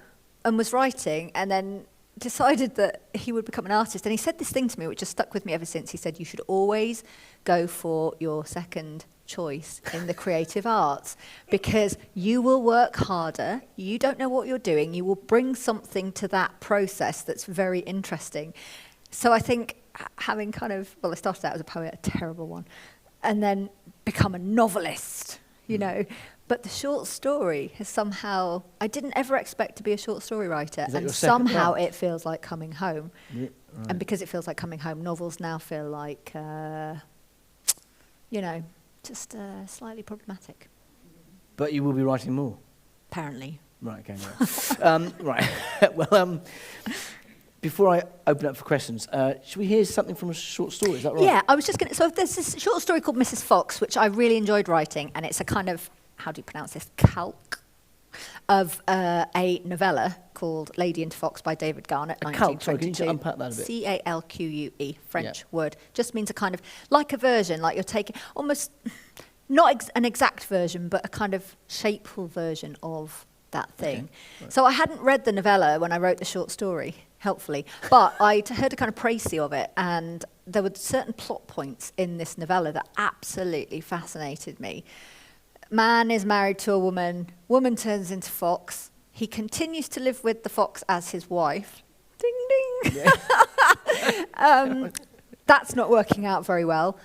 and was writing, and then decided that he would become an artist. And he said this thing to me, which has stuck with me ever since. He said, you should always go for your second choice in the creative arts, because you will work harder, you don't know what you're doing, you will bring something to that process that's very interesting. So I think having kind of, I started out as a poet, a terrible one, and then become a novelist, you know, But the short story has somehow, I didn't ever expect to be a short story writer, Is that and your second somehow part? it feels like coming home. Yeah, right. And because it feels like coming home, novels now feel like, just slightly problematic, But you will be writing more. apparently. Right, okay, right. Right. Well, before I open up for questions, should we hear something from a short story? Is that right? Yeah, I was just going to... So there's this short story called Mrs. Fox, which I really enjoyed writing, and it's a kind of, how do you pronounce this, calque of a novella called Lady and Fox by David Garnett, A calque, sorry, can you 1922. unpack that a bit? C-A-L-Q-U-E, French word. Just means a kind of, like a version, like you're taking, almost, not an exact version, but a kind of shapeful version of that thing. Okay, right. So I hadn't read the novella when I wrote the short story, helpfully, but I heard a kind of précis of it, and there were certain plot points in this novella that absolutely fascinated me. Man is married to a woman turns into fox. He continues to live with the fox as his wife. Ding, ding. Yeah. That's not working out very well.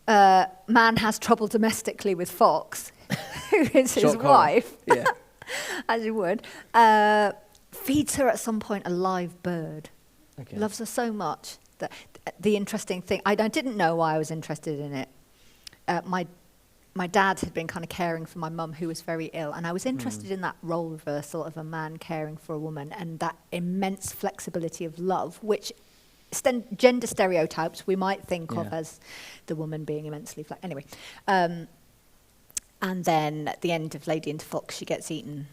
Man has trouble domestically with fox, who is his Shock horror. wife. Yeah. As you would, feeds her at some point a live bird. Okay. Loves her so much. That the interesting thing, I didn't know why I was interested in it. My dad had been kind of caring for my mum, who was very ill, and I was interested in that role reversal of a man caring for a woman and that immense flexibility of love, which gender stereotypes we might think of as the woman being immensely flexible. Anyway. And then at the end of Lady and Fox, she gets eaten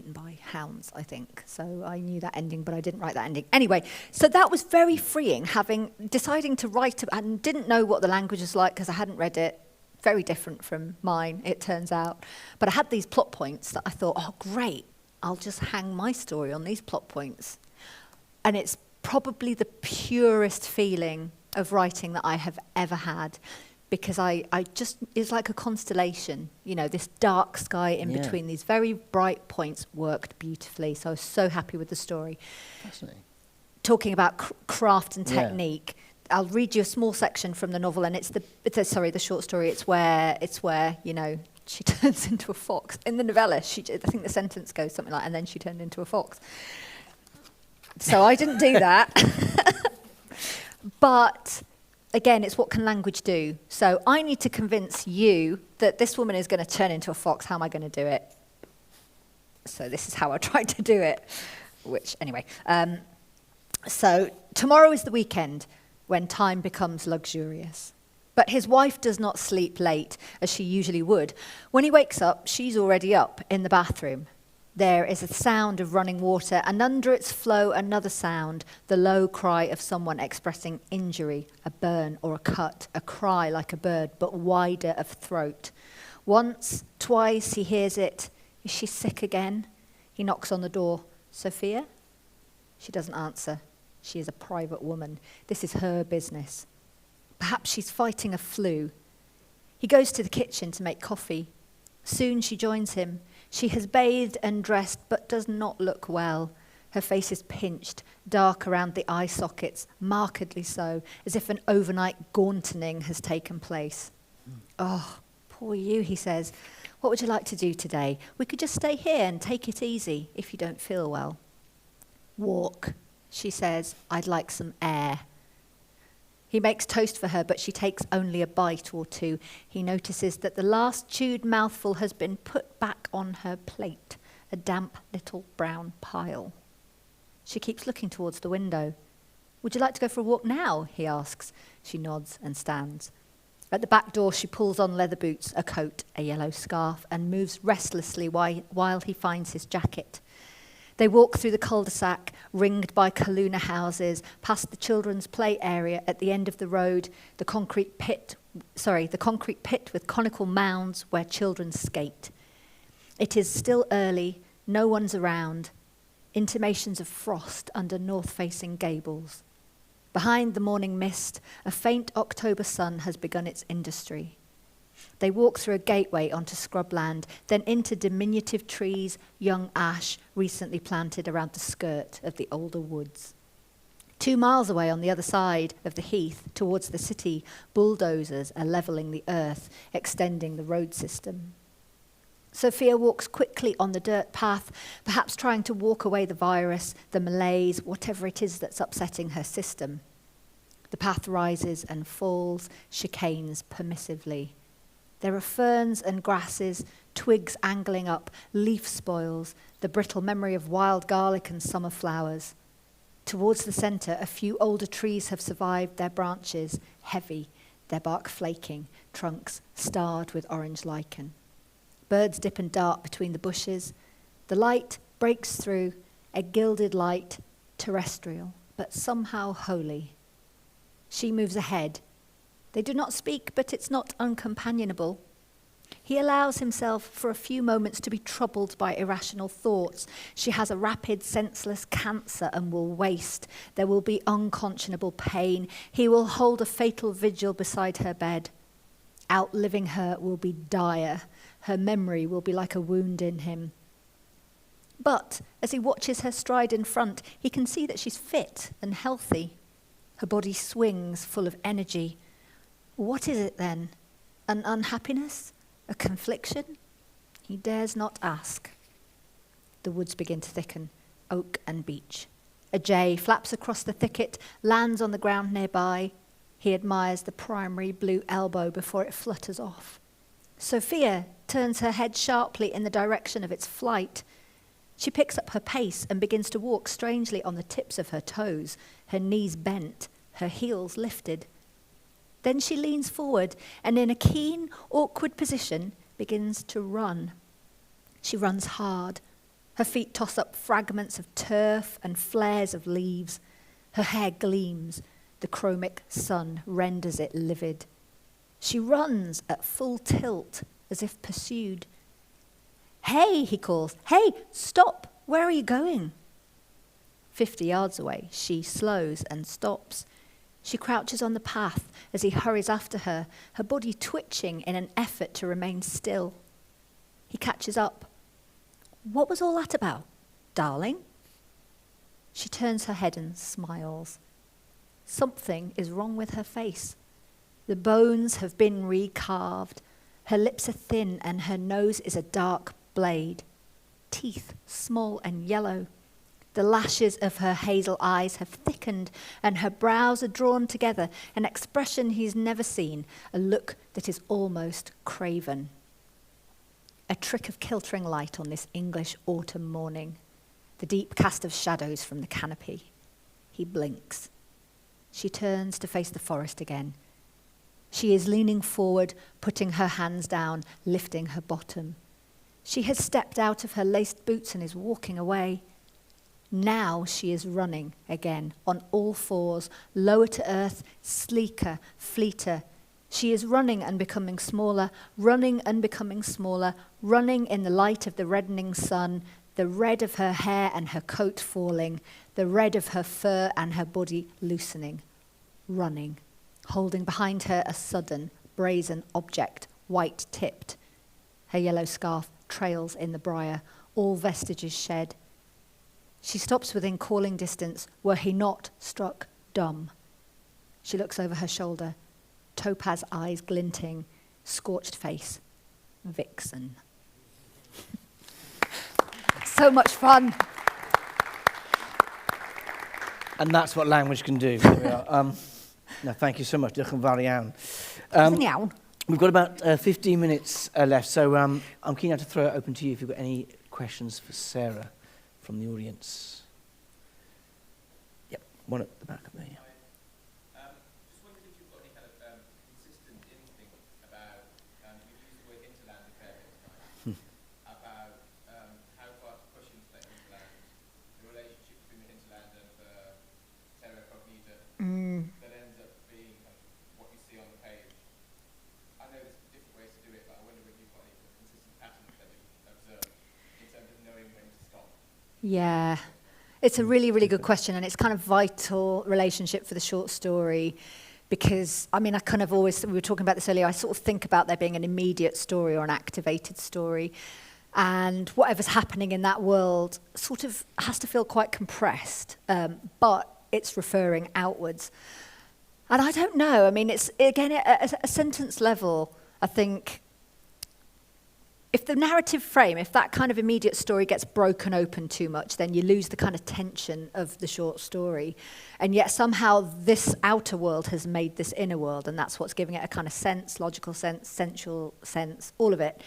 by hounds, I think. So I knew that ending, but I didn't write that ending. Anyway, so that was very freeing, deciding to write, and didn't know what the language was like because I hadn't read it. Very different from mine, it turns out. But I had these plot points that I thought, oh, great, I'll just hang my story on these plot points. And it's probably the purest feeling of writing that I have ever had. Because it's like a constellation, this dark sky in between these very bright points worked beautifully. So I was so happy with the story. Fascinating. Talking about craft and technique, I'll read you a small section from the novel, and it's the short story. It's where she turns into a fox. In the novella, I think the sentence goes something like, and then she turned into a fox. So I didn't do that. But... again, it's what can language do? So I need to convince you that this woman is going to turn into a fox. How am I going to do it? So this is how I tried to do it. Anyway. So tomorrow is the weekend when time becomes luxurious. But his wife does not sleep late, as she usually would. When he wakes up, she's already up in the bathroom. There is a sound of running water, and under its flow another sound, the low cry of someone expressing injury, a burn or a cut, a cry like a bird, but wider of throat. Once, twice, he hears it. Is she sick again? He knocks on the door. Sophia? She doesn't answer. She is a private woman. This is her business. Perhaps she's fighting a flu. He goes to the kitchen to make coffee. Soon she joins him. She has bathed and dressed, but does not look well. Her face is pinched, dark around the eye sockets, markedly so, as if an overnight gauntning has taken place. Oh, poor you, he says. What would you like to do today? We could just stay here and take it easy if you don't feel well. Walk, she says. I'd like some air. He makes toast for her, but she takes only a bite or two. He notices that the last chewed mouthful has been put back on her plate, a damp little brown pile. She keeps looking towards the window. Would you like to go for a walk now? He asks. She nods and stands. At the back door, she pulls on leather boots, a coat, a yellow scarf, and moves restlessly while he finds his jacket. They walk through the cul-de-sac, ringed by Kaluna houses, past the children's play area at the end of the road, the concrete pit with conical mounds where children skate. It is still early, no one's around, intimations of frost under north-facing gables. Behind the morning mist, a faint October sun has begun its industry. They walk through a gateway onto scrubland, then into diminutive trees, young ash, recently planted around the skirt of the older woods. 2 miles away on the other side of the heath, towards the city, bulldozers are levelling the earth, extending the road system. Sophia walks quickly on the dirt path, perhaps trying to walk away the virus, the malaise, whatever it is that's upsetting her system. The path rises and falls, chicanes permissively. There are ferns and grasses, twigs angling up, leaf spoils, the brittle memory of wild garlic and summer flowers. Towards the centre, a few older trees have survived their branches, heavy, their bark flaking, trunks starred with orange lichen. Birds dip and dart between the bushes. The light breaks through, a gilded light, terrestrial, but somehow holy. She moves ahead. They do not speak, but it's not uncompanionable. He allows himself for a few moments to be troubled by irrational thoughts. She has a rapid, senseless cancer and will waste. There will be unconscionable pain. He will hold a fatal vigil beside her bed. Outliving her will be dire. Her memory will be like a wound in him. But as he watches her stride in front, he can see that she's fit and healthy. Her body swings, full of energy. What is it then? An unhappiness? A confliction? He dares not ask. The woods begin to thicken, oak and beech. A jay flaps across the thicket, lands on the ground nearby. He admires the primary blue elbow before it flutters off. Sophia turns her head sharply in the direction of its flight. She picks up her pace and begins to walk strangely on the tips of her toes, her knees bent, her heels lifted. Then she leans forward and in a keen, awkward position begins to run. She runs hard. Her feet toss up fragments of turf and flares of leaves. Her hair gleams. The chromic sun renders it livid. She runs at full tilt, as if pursued. "Hey," he calls. "Hey, stop! Where are you going?" 50 yards away, she slows and stops. She crouches on the path as he hurries after her, her body twitching in an effort to remain still. He catches up. "What was all that about, darling?" She turns her head and smiles. Something is wrong with her face. The bones have been recarved. Her lips are thin and her nose is a dark blade. Teeth small and yellow. The lashes of her hazel eyes have thickened and her brows are drawn together, an expression he's never seen, a look that is almost craven. A trick of kiltering light on this English autumn morning. The deep cast of shadows from the canopy. He blinks. She turns to face the forest again. She is leaning forward, putting her hands down, lifting her bottom. She has stepped out of her laced boots and is walking away. Now she is running again, on all fours, lower to earth, sleeker, fleeter. She is running and becoming smaller, running and becoming smaller, running in the light of the reddening sun, the red of her hair and her coat falling, the red of her fur and her body loosening. Running, holding behind her a sudden, brazen object, white-tipped. Her yellow scarf trails in the briar, all vestiges shed. She stops within calling distance, were he not struck dumb. She looks over her shoulder, topaz eyes glinting, scorched face. Vixen. So much fun. And that's what language can do. There we are. No, thank you so much. Diolch yn fawr iawn. Iawn. We've got about 15 minutes left, so I'm keen now to throw it open to you if you've got any questions for Sarah from the audience. Yep, one at the back up there. Yeah. Just wondered if you've got any kind of consistent instinct about, you've used the word hinterland a fair bit tonight, about how far to push into that hinterland, the relationship between the hinterland and the terra cognita that ends up being kind of what you see on the page. I know there's different ways to do it, but I wonder if you've got any consistent patterns that you observe in terms of knowing when to stop. Yeah. It's a really, really good question, and it's kind of vital relationship for the short story because, I mean, I kind of always, we were talking about this earlier, I sort of think about there being an immediate story or an activated story, and whatever's happening in that world sort of has to feel quite compressed, but it's referring outwards. And I don't know, I mean, it's, again, at a sentence level, I think, if the narrative frame, if that kind of immediate story gets broken open too much, then you lose the kind of tension of the short story. And yet somehow this outer world has made this inner world, and that's what's giving it a kind of sense, logical sense, sensual sense, all of it.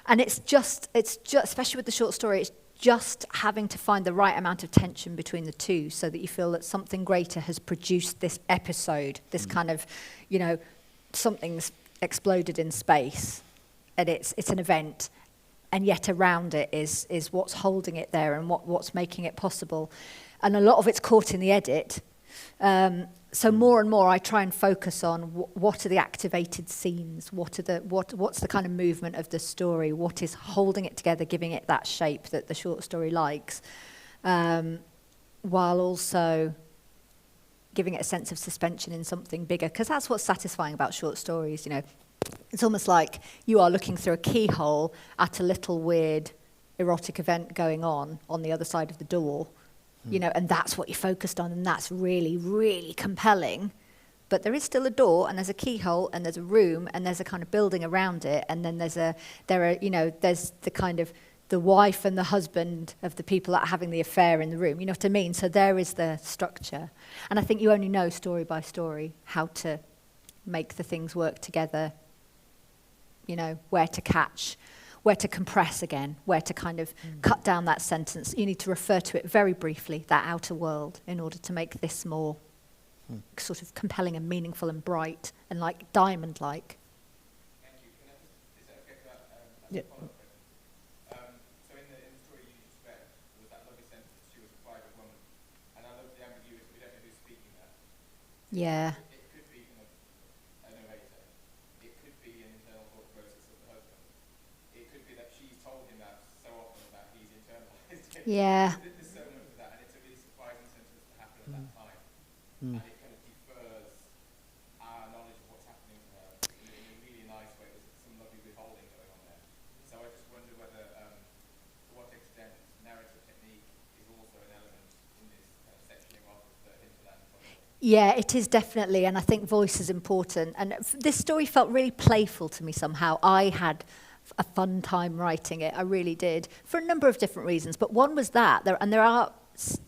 And it's just, especially with the short story, it's just having to find the right amount of tension between the two so that you feel that something greater has produced this episode, this kind of, you know, something's exploded in space. And it's an event, and yet around it is what's holding it there and what's making it possible. And a lot of it's caught in the edit. So more and more I try and focus on what are the activated scenes, what's the kind of movement of the story, what is holding it together, giving it that shape that the short story likes, while also giving it a sense of suspension in something bigger, because that's what's satisfying about short stories, you know. It's almost like you are looking through a keyhole at a little weird erotic event going on the other side of the door, you know, and that's what you're focused on, and that's really, really compelling. But there is still a door, and there's a keyhole, and there's a room, and there's a kind of building around it, and then there's the kind of the wife and the husband of the people that are having the affair in the room, you know what I mean? So there is the structure. And I think you only know story by story how to make the things work together, you know, where to catch, where to compress again, where to kind of cut down that sentence. You need to refer to it very briefly, that outer world, in order to make this more sort of compelling and meaningful and bright and like diamond-like. Thank you. Is that okay for that? Yeah. So in the story you just read, there was that lovely sentence, she was a private woman. And I love the ambiguity, we don't know who's speaking that. Yeah. It could be kind of a narrator. It could be an internal thought process of the husband. It could be that she's told him that so often that he's internalized it. Yeah. There's so much of that, and it's a really surprising sentence to happen at that time. And it kind of defers our knowledge of what's happening to her in a really nice way. There's some lovely withholding going on there. So I just wonder whether, to what extent narrative technique is also an element in this kind of sectioning off of the hinterland. Yeah, it is definitely, and I think voice is important. And this story felt really playful to me somehow. I had a fun time writing it, I really did, for a number of different reasons. But one was that, there are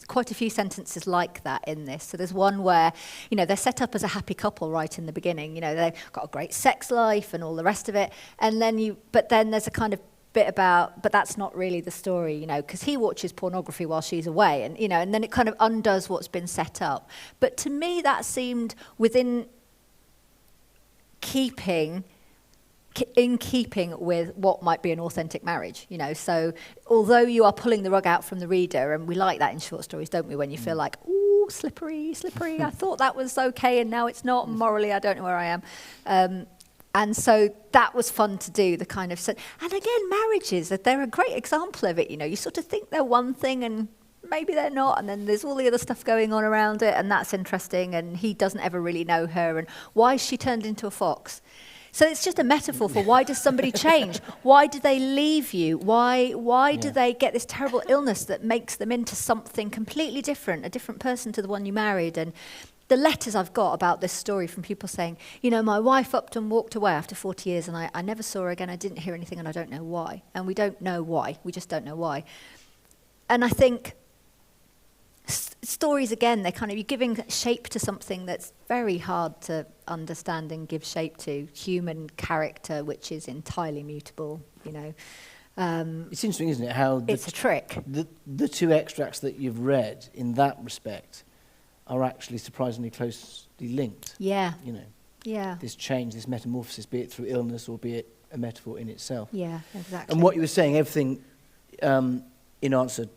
quite a few sentences like that in this. So there's one where, you know, they're set up as a happy couple right in the beginning. You know, they've got a great sex life and all the rest of it. And then but then there's a kind of bit about, but that's not really the story, you know, because he watches pornography while she's away, and you know, and then it kind of undoes what's been set up. But to me, that seemed in keeping with what might be an authentic marriage, you know. So although you are pulling the rug out from the reader, and we like that in short stories, don't we, when you feel like, ooh, slippery, I thought that was okay and now it's not, and morally I don't know where I am. And so that was fun to do, the kind of... And again, marriages, they're a great example of it, you know. You sort of think they're one thing and maybe they're not, and then there's all the other stuff going on around it, and that's interesting, and he doesn't ever really know her, and why is she turned into a fox? So it's just a metaphor for why does somebody change? Why do they leave you? Why do they get this terrible illness that makes them into something completely different, a different person to the one you married? And the letters I've got about this story from people saying, you know, my wife upped and walked away after 40 years and I never saw her again, I didn't hear anything and I don't know why. And we don't know why, we just don't know why. And I think stories, again, you're giving shape to something that's very hard to understand and give shape to, human character, which is entirely mutable, you know. It's interesting, isn't it, how it's a trick. The two extracts that you've read in that respect are actually surprisingly closely linked. Yeah. You know. Yeah. This change, this metamorphosis, be it through illness or be it a metaphor in itself. Yeah, exactly. And what you were saying, everything in answer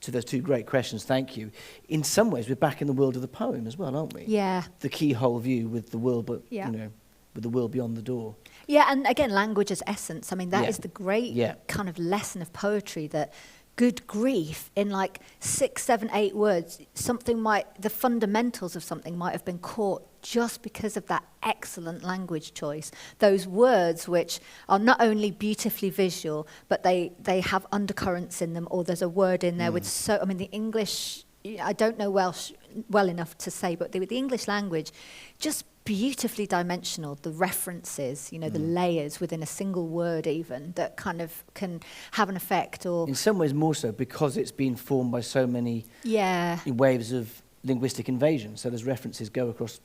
to those two great questions, thank you. In some ways, we're back in the world of the poem as well, aren't we? Yeah. The keyhole view with the world, but you know, with the world beyond the door. Yeah, and again, language as essence. I mean, that is the great kind of lesson of poetry, that good grief, in like 6, 7, 8 words, the fundamentals of something might have been caught just because of that excellent language choice. Those words which are not only beautifully visual, but they have undercurrents in them, or there's a word in there with the English, I don't know Welsh well enough to say, but the English language, just beautifully dimensional, the references, you know, the layers within a single word even, that kind of can have an effect. Or in some ways more so because it's been formed by so many waves of linguistic invasion. So there's references go across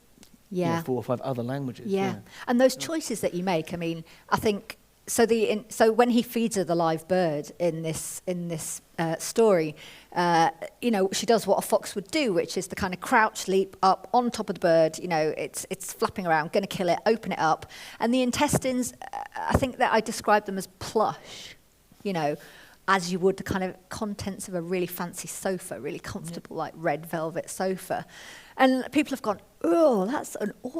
4 or 5 other languages. Yeah. And those choices that you make, I mean, I think, so when he feeds her the live bird in this story, you know, she does what a fox would do, which is to kind of crouch, leap up on top of the bird. You know, it's flapping around, going to kill it, open it up. And the intestines, I think that I described them as plush, you know, as you would the kind of contents of a really fancy sofa, really comfortable, like red velvet sofa. And people have gone, oh,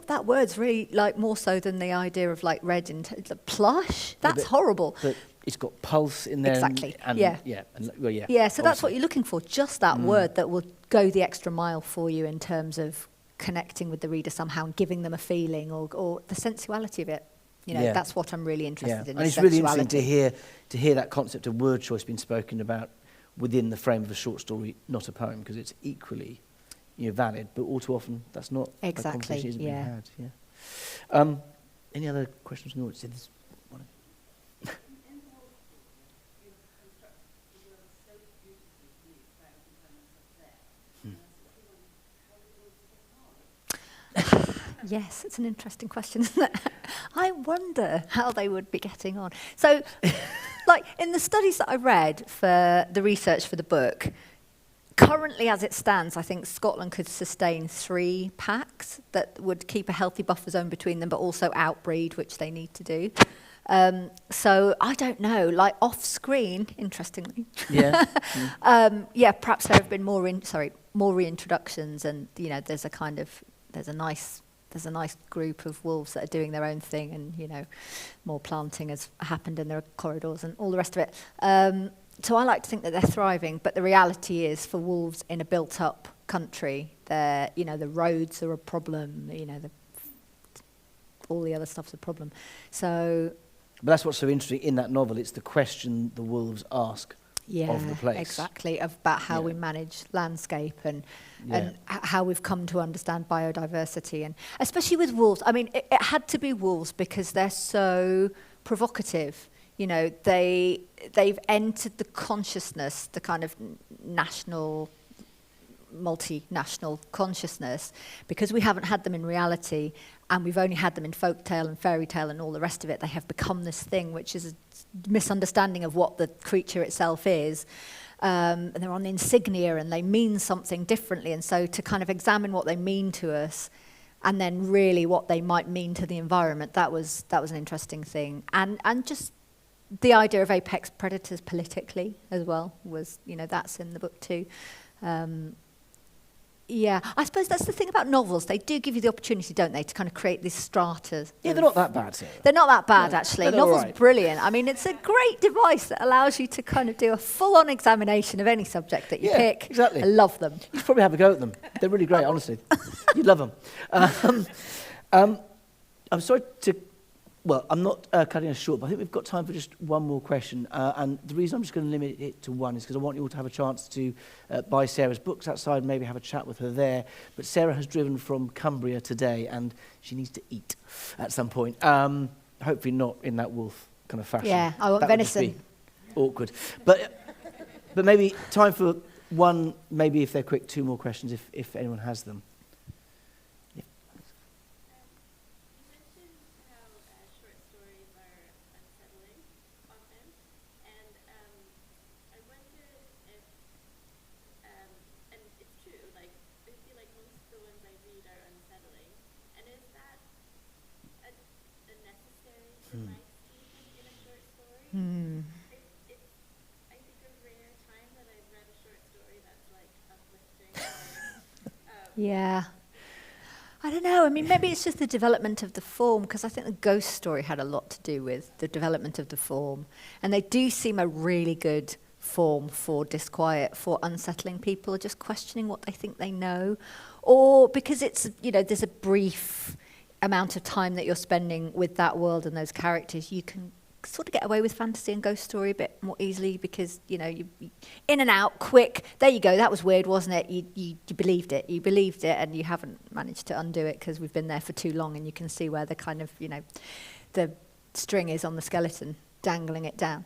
that word's really like more so than the idea of like red and plush. That's horrible. But it's got pulse in there. Exactly. Yeah. So that's what you're looking for. Just that word that will go the extra mile for you in terms of connecting with the reader somehow and giving them a feeling or the sensuality of it. You know, that's what I'm really interested in. And it's really interesting to hear that concept of word choice being spoken about within the frame of a short story, not a poem, because it's equally, you know, valid, but all too often that's not a conversation isn't being had. Yeah. Any other questions from the audience? Yes, it's an interesting question, isn't it? I wonder how they would be getting on. So, like, in the studies that I read for the research for the book, currently as it stands, I think Scotland could sustain 3 packs that would keep a healthy buffer zone between them, but also outbreed, which they need to do. So, I don't know, like off-screen, interestingly. Perhaps there have been more reintroductions, and, you know, there's a nice group of wolves that are doing their own thing, and, you know, more planting has happened in their corridors and all the rest of it. So I like to think that they're thriving, but the reality is for wolves in a built-up country, you know, the roads are a problem, you know, all the other stuff's a problem. So, but that's what's so interesting in that novel. It's the question the wolves ask of the place. Exactly, about how we manage landscape and how we've come to understand biodiversity, and especially with wolves. I mean, it had to be wolves because they're so provocative. You know, they've entered the consciousness, the kind of national, multinational consciousness, because we haven't had them in reality, and we've only had them in folktale and fairy tale and all the rest of it. They have become this thing which is a misunderstanding of what the creature itself is. And they're on insignia and they mean something differently. And so to kind of examine what they mean to us and then really what they might mean to the environment, that was an interesting thing. And just the idea of apex predators politically as well was, you know, that's in the book too. I suppose that's the thing about novels. They do give you the opportunity, don't they, to kind of create these stratas. Yeah, they're not that bad, Sarah. They're not that bad, actually. Novels right. Brilliant. I mean, it's a great device that allows you to kind of do a full-on examination of any subject that you pick. Exactly. I love them. You should probably have a go at them. They're really great, honestly. You'd love them. I'm sorry to... Well, I'm not cutting us short, but I think we've got time for just one more question. And the reason I'm just going to limit it to one is because I want you all to have a chance to buy Sarah's books outside, maybe have a chat with her there. But Sarah has driven from Cumbria today, and she needs to eat at some point. Hopefully not in that wolf kind of fashion. Yeah, I want that venison. Would just be awkward. But maybe time for one, maybe if they're quick, 2 more questions, if anyone has them. I think a rare time that I've read a short story that's like uplifting. Yeah. I don't know. I mean, maybe it's just the development of the form, because I think the ghost story had a lot to do with the development of the form. And they do seem a really good form for disquiet, for unsettling people, just questioning what they think they know. Or because it's, you know, there's a brief amount of time that you're spending with that world and those characters, you can sort of get away with fantasy and ghost story a bit more easily because, you know, you in and out, quick. There you go. That was weird, wasn't it? You believed it. You believed it, and you haven't managed to undo it because we've been there for too long, and you can see where the kind of, you know, the string is on the skeleton, dangling it down.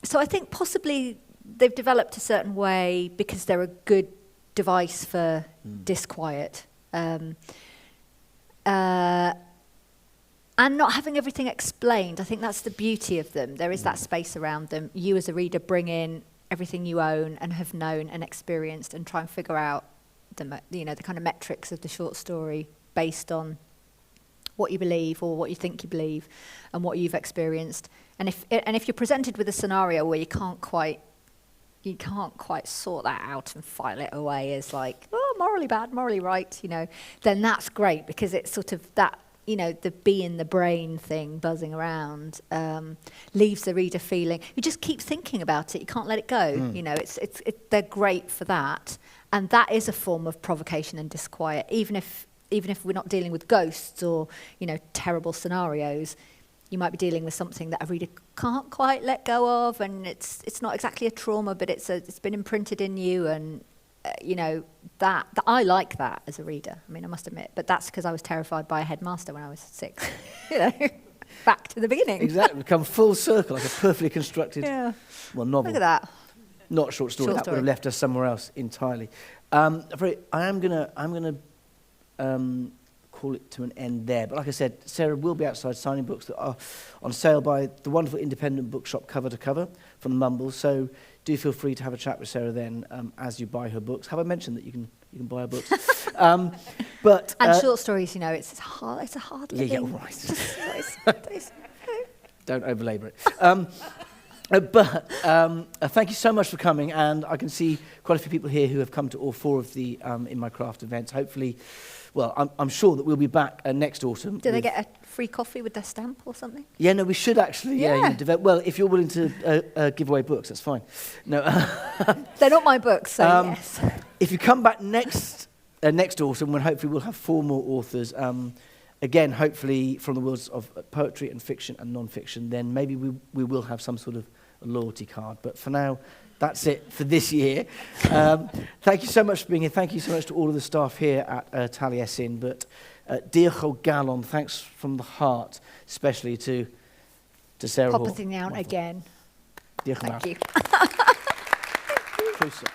So I think possibly they've developed a certain way because they're a good device for disquiet. And not having everything explained. I think that's the beauty of them. There is that space around them. You as a reader bring in everything you own and have known and experienced and try and figure out the kind of metrics of the short story based on what you believe or what you think you believe and what you've experienced. And if you're presented with a scenario where you can't quite sort that out and file it away as like, oh, morally bad, morally right, you know, then that's great because it's sort of that, you know, the bee in the brain thing buzzing around leaves the reader feeling, you just keep thinking about it, you can't let it go. You know, they're great for that. And that is a form of provocation and disquiet, even if we're not dealing with ghosts or, you know, terrible scenarios. You might be dealing with something that a reader can't quite let go of, and it's not exactly a trauma, but it's been imprinted in you, and you know that I like that as a reader. I mean, I must admit, but that's because I was terrified by a headmaster when I was 6. You know, back to the beginning. Exactly, come full circle, like a perfectly constructed novel. Look at that. Not short story. That would have left us somewhere else entirely. I'm gonna call it to an end there. But like I said, Sarah will be outside signing books that are on sale by the wonderful independent bookshop Cover to Cover from the Mumbles. So do feel free to have a chat with Sarah then as you buy her books. Have I mentioned that you can buy her books? But short stories, you know, it's a hard living. Yeah, right. Don't overlabour it. Thank you so much for coming, and I can see quite a few people here who have come to all 4 of the In My Craft events. Hopefully, well, I'm sure that we'll be back next autumn. Do they get a free coffee with their stamp or something? Yeah, no, we should actually. Yeah. Well, if you're willing to give away books, that's fine. No, they're not my books, so yes. If you come back next autumn, when hopefully we'll have 4 more authors. Again, hopefully from the worlds of poetry and fiction and non-fiction, then maybe we will have some sort of a loyalty card. But for now, that's it for this year. Thank you so much for being here. Thank you so much to all of the staff here at Taliesin. But diolch o galon, thanks from the heart, especially to Sarah Hall. Popping out again. Diolch yn Thank fawr. you. Croeso.